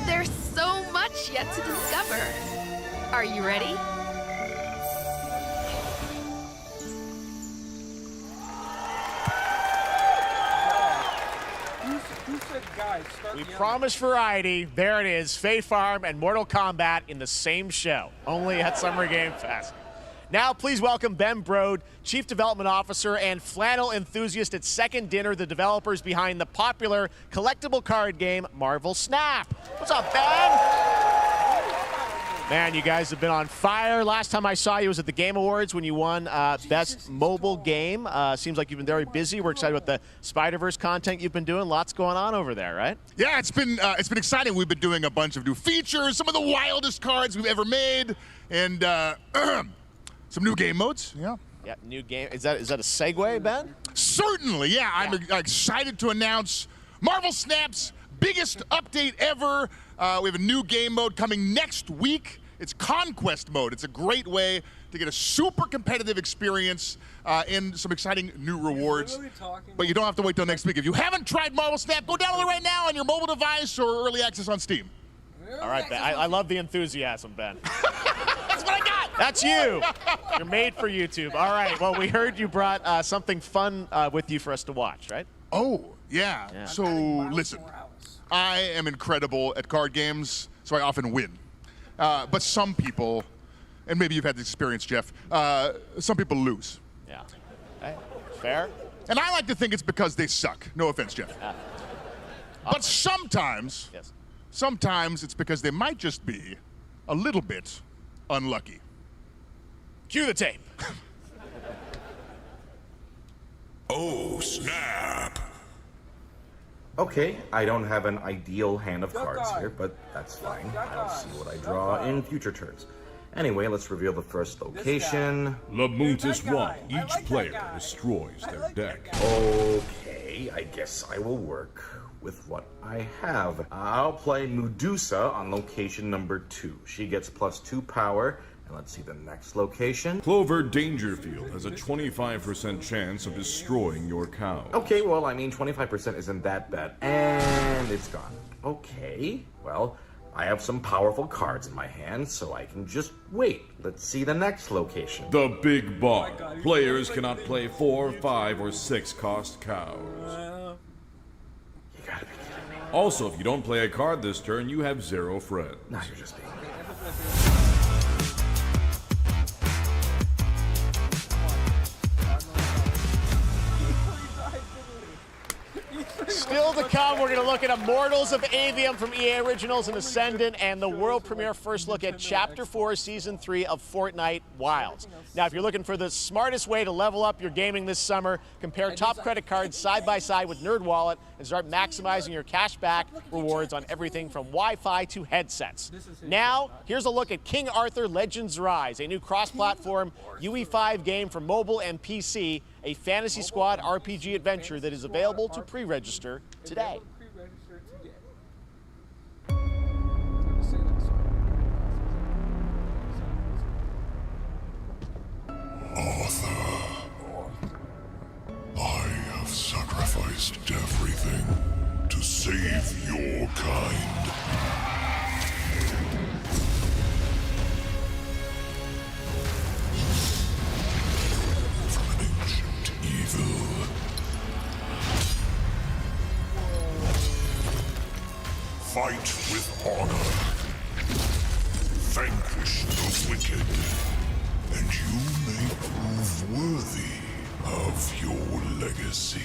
There's so much yet to discover. Are you ready? Who said, guys, start We yelling? promised variety. There it is, Fae Farm and Mortal Kombat in the same show, only at Summer Game Fest. Now, please welcome Ben Brode, Chief Development Officer and flannel enthusiast at Second Dinner, the developers behind the popular collectible card game Marvel Snap. What's up, Ben? Man, you guys have been on fire. Last time I saw you was at the Game Awards when you won Best Mobile Game. Seems like you've been very busy. We're excited about the Spider-Verse content you've been doing. Lots going on over there, right? Yeah, it's been exciting. We've been doing a bunch of new features, some of the wildest cards we've ever made, and some new game modes. Yeah. Yeah, new game. Is that a segue, Ben? Certainly, yeah. I'm excited to announce Marvel Snap's biggest update ever. We have a new game mode coming next week. It's Conquest mode. It's a great way to get a super competitive experience and some exciting new rewards. But you don't have to wait till next week. If you haven't tried Marvel Snap, go download it right now on your mobile device or early access on Steam. All right, Ben. I love the enthusiasm, Ben. That's what I got! That's you. You're made for YouTube. All right. Well, we heard you brought something fun with you for us to watch, right? Oh, yeah. So, listen. I am incredible at card games, so I often win. But some people, and maybe you've had this experience, Geoff, some people lose. Yeah. Okay. Fair. And I like to think it's because they suck. No offense, Geoff. But sometimes, sometimes it's because they might just be a little bit unlucky. Cue the tape. Oh, snap! Okay, I don't have an ideal hand of cards here, but that's fine. I'll see what I draw in future turns. Anyway, let's reveal the first location. Lamuntis 1. Each player destroys their deck. Okay, I guess I will work with what I have. I'll play Medusa on location number 2. She gets +2 power. And let's see the next location. Clover Dangerfield has a 25% chance of destroying your cow. Okay, well, I mean, 25% isn't that bad. And it's gone. Okay, well, I have some powerful cards in my hand, so I can just wait. Let's see the next location. The Big Bar. Players cannot play 4, 5, or 6 cost cows. You gotta be kidding me. Also, if you don't play a card this turn, you have 0 friends. No, you're just being... Still to come, we're going to look at Immortals of Avium from EA Originals and Ascendant, and the world premiere first look at Chapter 4, Season 3 of Fortnite Wilds. Now, if you're looking for the smartest way to level up your gaming this summer, compare top credit cards side by side with NerdWallet and start maximizing your cashback rewards on everything from Wi-Fi to headsets. Now, here's a look at King Arthur Legends Rise, a new cross-platform UE5 game for mobile and PC, a Fantasy Squad RPG adventure that is available to pre-register today. Arthur, I have sacrificed everything to save your kind. From an ancient evil. you may prove worthy of your legacy.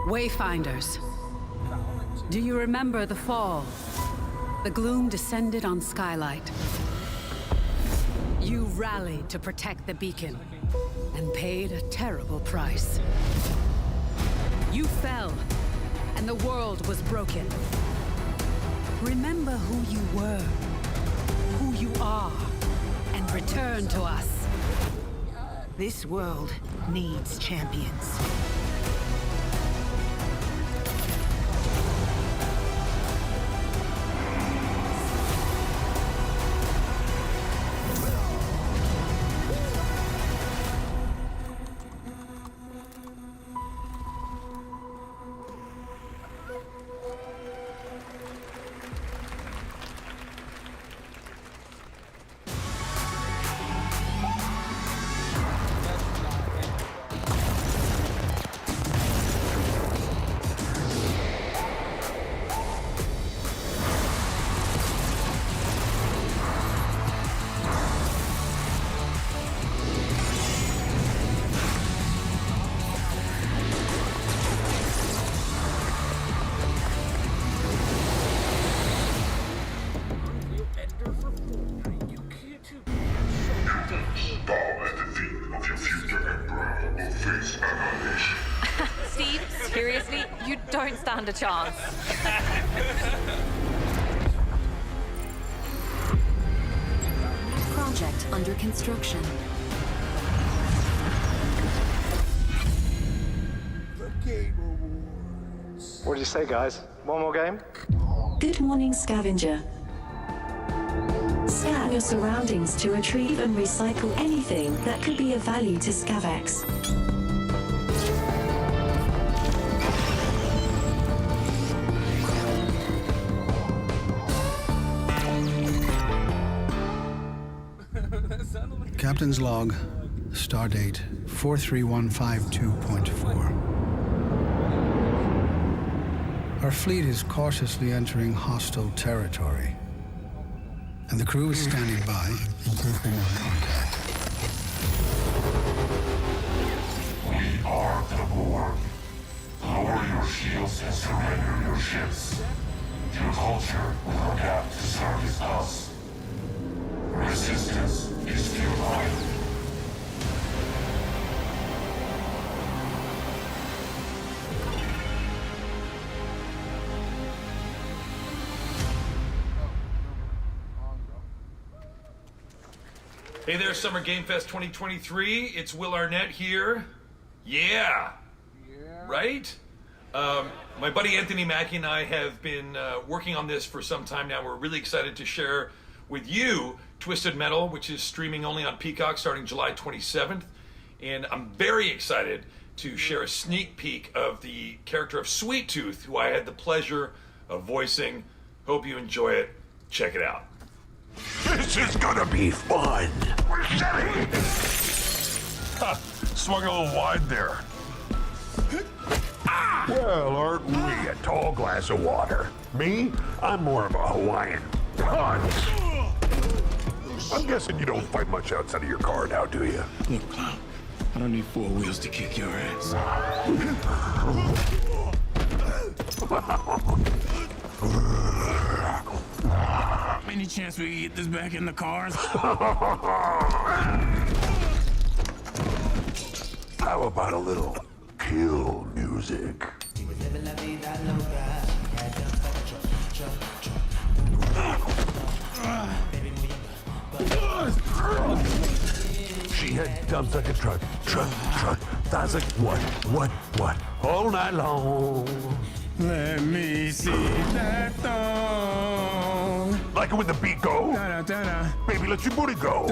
Wayfinders, do you remember the fall? The gloom descended on Skylight. You rallied to protect the beacon, and paid a terrible price. You fell, and the world was broken. Remember who you were, who you are, and return to us. This world needs champions. Steve, seriously, you don't stand a chance. Project under construction. What did you say, guys? One more game? Good morning, scavenger. Scan your surroundings to retrieve and recycle anything that could be of value to Scavex. Captain's log, stardate 43152.4. Our fleet is cautiously entering hostile territory, and the crew is standing by in case they want contact. We are the Borg. Lower your shields and surrender your ships. Your culture will adapt to service us. Resistance is futile. Hey there, Summer Game Fest 2023. It's Will Arnett here. Yeah. Right? My buddy Anthony Mackie and I have been working on this for some time now. We're really excited to share with you Twisted Metal, which is streaming only on Peacock starting July 27th. And I'm very excited to share a sneak peek of the character of Sweet Tooth, who I had the pleasure of voicing. Hope you enjoy it. Check it out. This is gonna be fun. We're steady. Swung a little wide there. Well, aren't we a tall glass of water? Me? I'm more of a Hawaiian punch. I'm guessing you don't fight much outside of your car now, do you? Look, Clown, I don't need four wheels to kick your ass. Any chance we can get this back in the cars? How about a little kill music? She had dumps like a truck. That's like what? All night long. Let me see that thong. Like it when the beat go? Da-da-da-da. Baby, we let your booty go.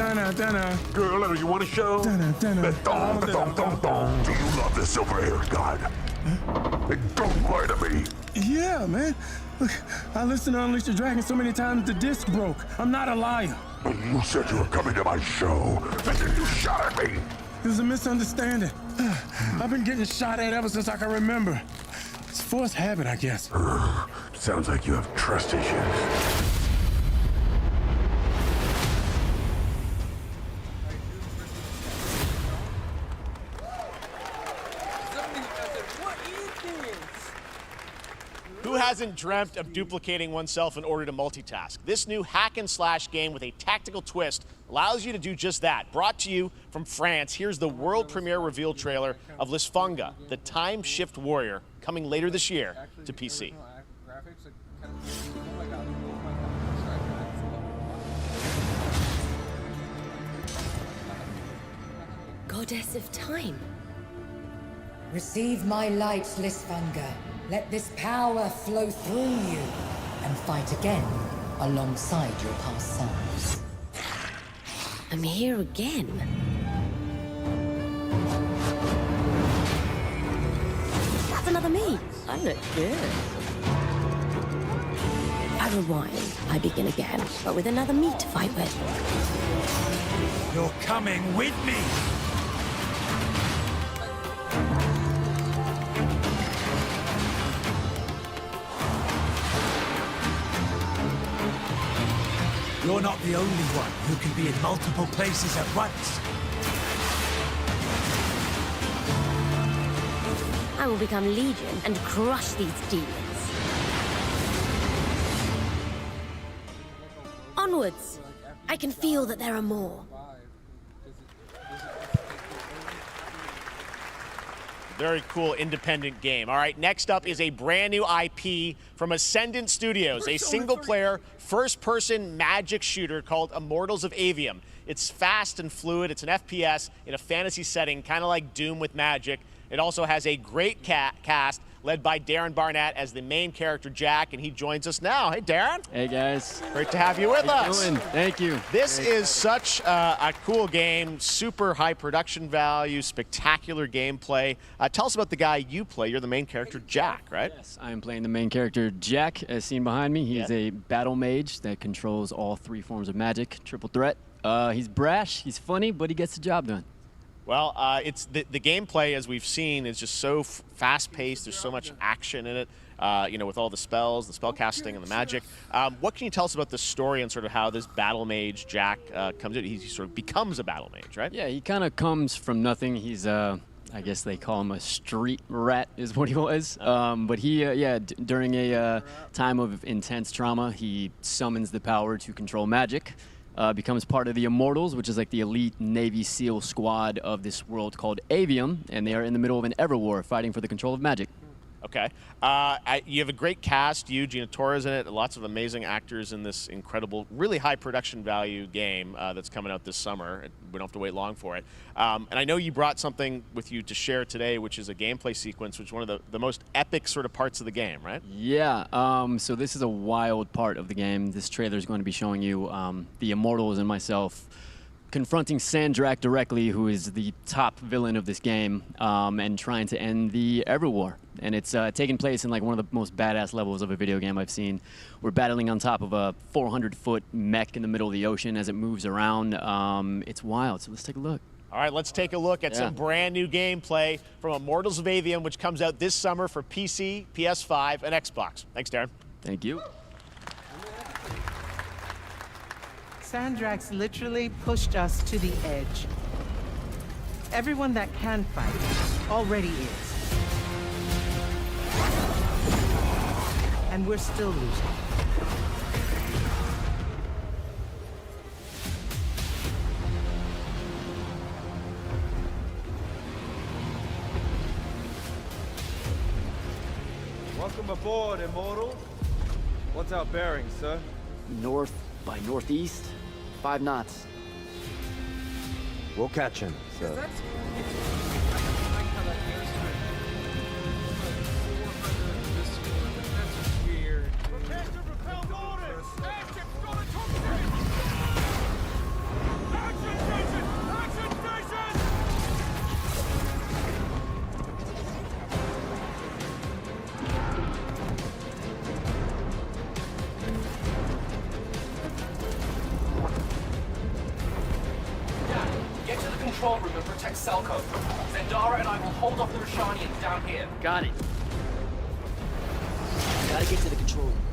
Girl, you want a show? Thong, thong, thong, thong. Do you love the silver-haired god? Hey, don't lie to me. Yeah, man. Look, I listened to Unleash the Dragon so many times the disc broke. I'm not a liar. You said you were coming to my show, and then you shot at me. It was a misunderstanding. I've been getting shot at ever since I can remember. It's forced habit, I guess. Sounds like you have trust issues. Who hasn't dreamt of duplicating oneself in order to multitask? This new hack and slash game with a tactical twist allows you to do just that. Brought to you from France, here's the world premiere reveal trailer of Lisfunga, the time shift warrior, coming later this year to PC. Goddess of time. Receive my light, Lisfunga. Let this power flow through you and fight again alongside your past selves. I'm here again. That's another me. I look good. I rewind. I begin again, but with another me to fight with. You're coming with me. You're not the only one who can be in multiple places at once. I will become Legion and crush these demons. Onwards! I can feel that there are more. Very cool independent game. All right, next up is a brand new IP from Ascendant Studios, a single-player, first-person magic shooter called Immortals of Avium. It's fast and fluid. It's an FPS in a fantasy setting, kind of like Doom with magic. It also has a great cast led by Darren Barnett as the main character, Jack, and he joins us now. Hey, Darren. Hey, guys. Great to have you with us. Thank you. This is such a cool game, super high production value, spectacular gameplay. Tell us about the guy you play. You're the main character, Jack, right? Yes, I am playing the main character, Jack, as seen behind me. He's a battle mage that controls all three forms of magic, triple threat. He's brash, he's funny, but he gets the job done. Well, it's the gameplay, as we've seen, is just so fast-paced. There's so much action in it, you know, with all the spells, the spell casting, and the magic. What can you tell us about the story and sort of how this battle mage, Jack, comes in? He sort of becomes a battle mage, right? Yeah, he kind of comes from nothing. He's, I guess they call him a street rat is what he was. But he, during a time of intense trauma, he summons the power to control magic. Becomes part of the Immortals, which is like the elite Navy SEAL squad of this world called Avium, and they are in the middle of an Everwar fighting for the control of magic. Okay. You have a great cast. You, Gina Torres in it. Lots of amazing actors in this incredible, really high production value game that's coming out this summer. We don't have to wait long for it. And I know you brought something with you to share today, which is a gameplay sequence, which is one of the most epic sort of parts of the game, right? Yeah. So this is a wild part of the game. This trailer is going to be showing you the Immortals and myself confronting Sandrak directly, who is the top villain of this game, and trying to end the Everwar. And it's taking place in like one of the most badass levels of a video game I've seen. We're battling on top of a 400-foot mech in the middle of the ocean as it moves around. It's wild, so let's take a look. All right, let's take a look at some brand new gameplay from Immortals of Avium, which comes out this summer for PC, PS5, and Xbox. Thanks, Darren. Thank you. Sandrax literally pushed us to the edge. Everyone that can fight already is. And we're still losing. Welcome aboard, Immortal. What's our bearing, sir? North by northeast, 5 knots. We'll catch him, sir. control room and protect Selko. Zendara and I will hold off the Rashanians down here. Got it. Gotta get to the control room.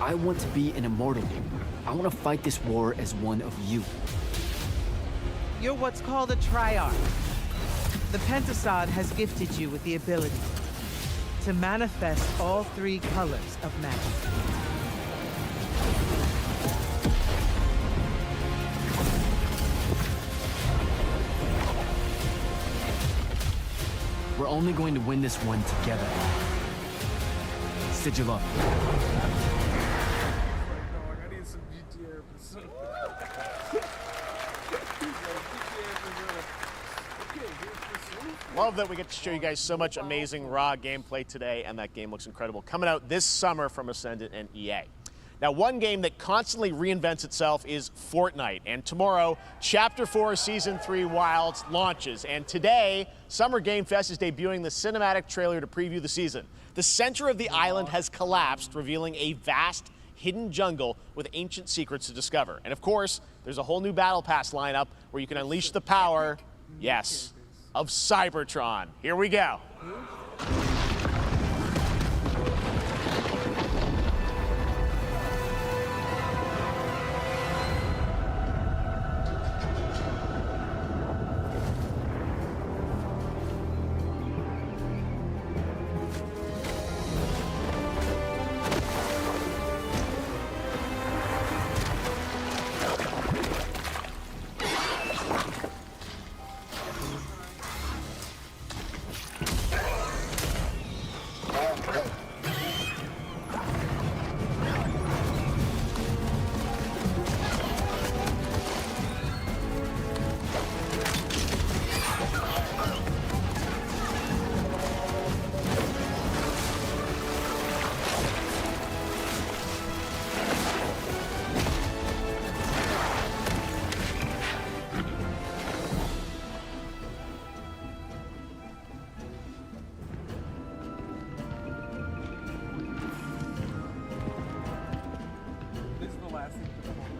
I want to be an immortal. I want to fight this war as one of you. You're what's called a triarch. The Pentasod has gifted you with the ability to manifest all three colors of magic. We're only going to win this one together. Sigil up. I need some GTA episodes. Love that we get to show you guys so much amazing raw gameplay today, and that game looks incredible. Coming out this summer from Ascendant and EA. Now, one game that constantly reinvents itself is Fortnite, and tomorrow, Chapter 4 Season 3 Wilds launches, and today, Summer Game Fest is debuting the cinematic trailer to preview the season. The center of the island has collapsed, revealing a vast, hidden jungle with ancient secrets to discover. And of course, there's a whole new Battle Pass lineup where you can unleash the power, yes, of Cybertron. Here we go. This is the last thing for the whole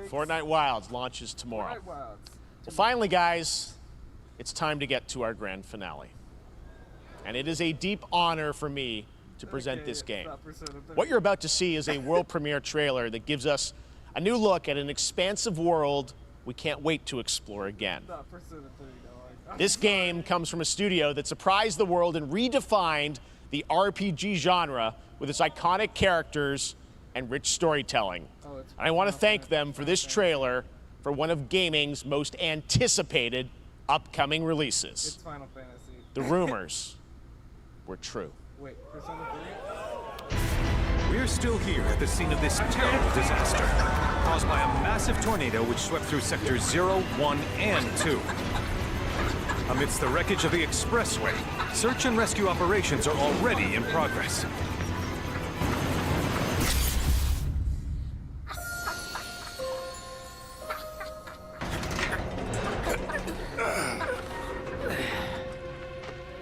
Fortnite Wilds launches tomorrow. Well, finally, guys, it's time to get to our grand finale. And it is a deep honor for me to present this game. What you're about to see is a world premiere trailer that gives us a new look at an expansive world we can't wait to explore again. This game comes from a studio that surprised the world and redefined the RPG genre with its iconic characters and rich storytelling. And I want to thank them for this trailer for one of gaming's most anticipated upcoming releases. It's Final Fantasy. The rumors were true. Wait, Persona 3? We're still here at the scene of this terrible disaster, caused by a massive tornado which swept through sectors 0, 1, and 2. Amidst the wreckage of the expressway, search and rescue operations are already in progress.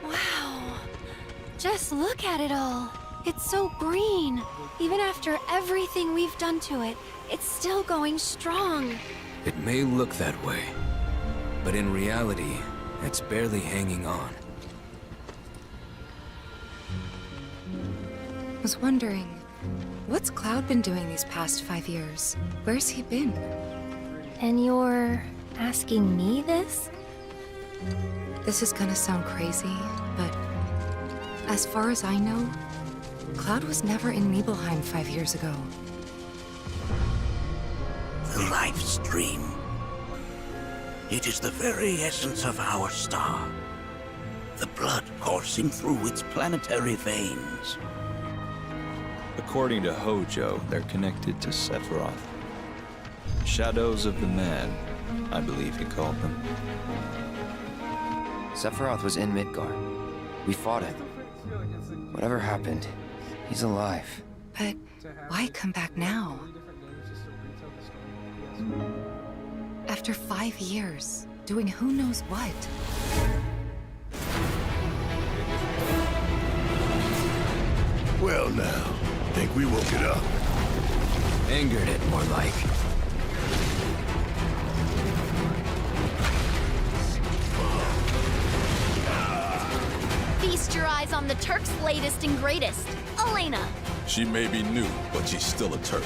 Wow. Just look at it all. It's so green. Even after everything we've done to it, it's still going strong. It may look that way, but in reality, it's barely hanging on. I was wondering, what's Cloud been doing these past 5 years? Where's he been? And you're asking me this? This is gonna sound crazy, but as far as I know, Cloud was never in Nibelheim 5 years ago. The life stream. It is the very essence of our star. The blood coursing through its planetary veins. According to Hojo, they're connected to Sephiroth. Shadows of the Mad, I believe he called them. Sephiroth was in Midgard. We fought him. Whatever happened, he's alive. But why come back now? After 5 years, doing who knows what? Well now, think we woke it up. Angered it, more like. Feast your eyes on the Turk's latest and greatest, Elena. She may be new, but she's still a Turk.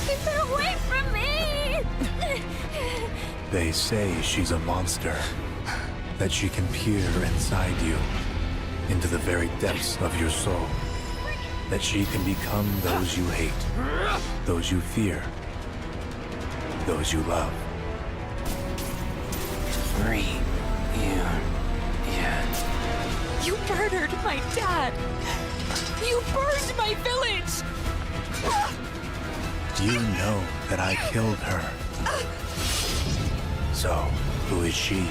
Keep her away from me! They say she's a monster. That she can peer inside you, into the very depths of your soul. That she can become those you hate, those you fear, those you love. You murdered my dad! You burned my village! You know that I killed her. So, who is she?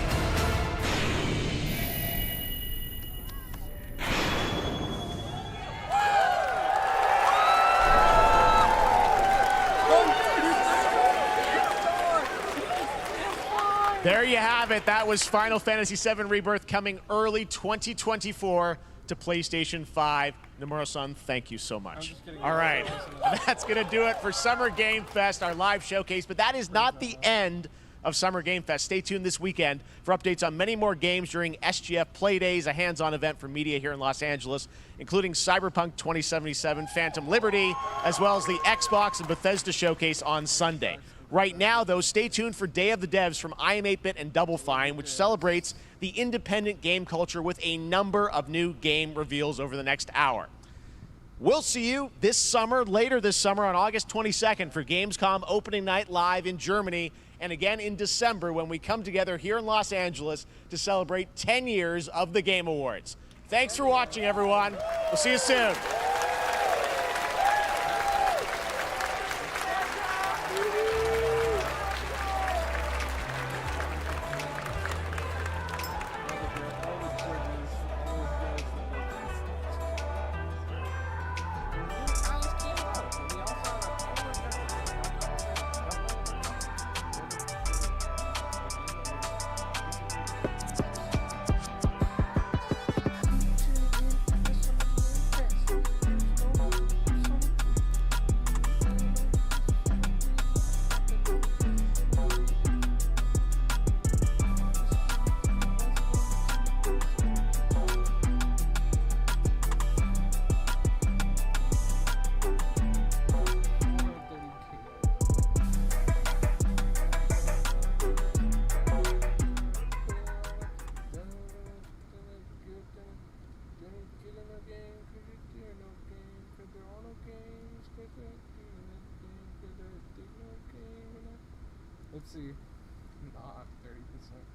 There you have it. That was Final Fantasy VII Rebirth coming early 2024 to PlayStation 5. Nomura-san, thank you so much. All right, that's going to do it for Summer Game Fest, our live showcase. But that is not the end of Summer Game Fest. Stay tuned this weekend for updates on many more games during SGF Play Days, a hands-on event for media here in Los Angeles, including Cyberpunk 2077, Phantom Liberty, as well as the Xbox and Bethesda showcase on Sunday. Right now, though, stay tuned for Day of the Devs from I Am 8-Bit and Double Fine, which celebrates the independent game culture with a number of new game reveals over the next hour. We'll see you this summer, later this summer on August 22nd for Gamescom opening night live in Germany, and again in December when we come together here in Los Angeles to celebrate 10 years of the Game Awards. Thanks for watching, everyone. We'll see you soon. no game, cause there no game, cause there are no games, cause there no game. Let's see. Not 30%.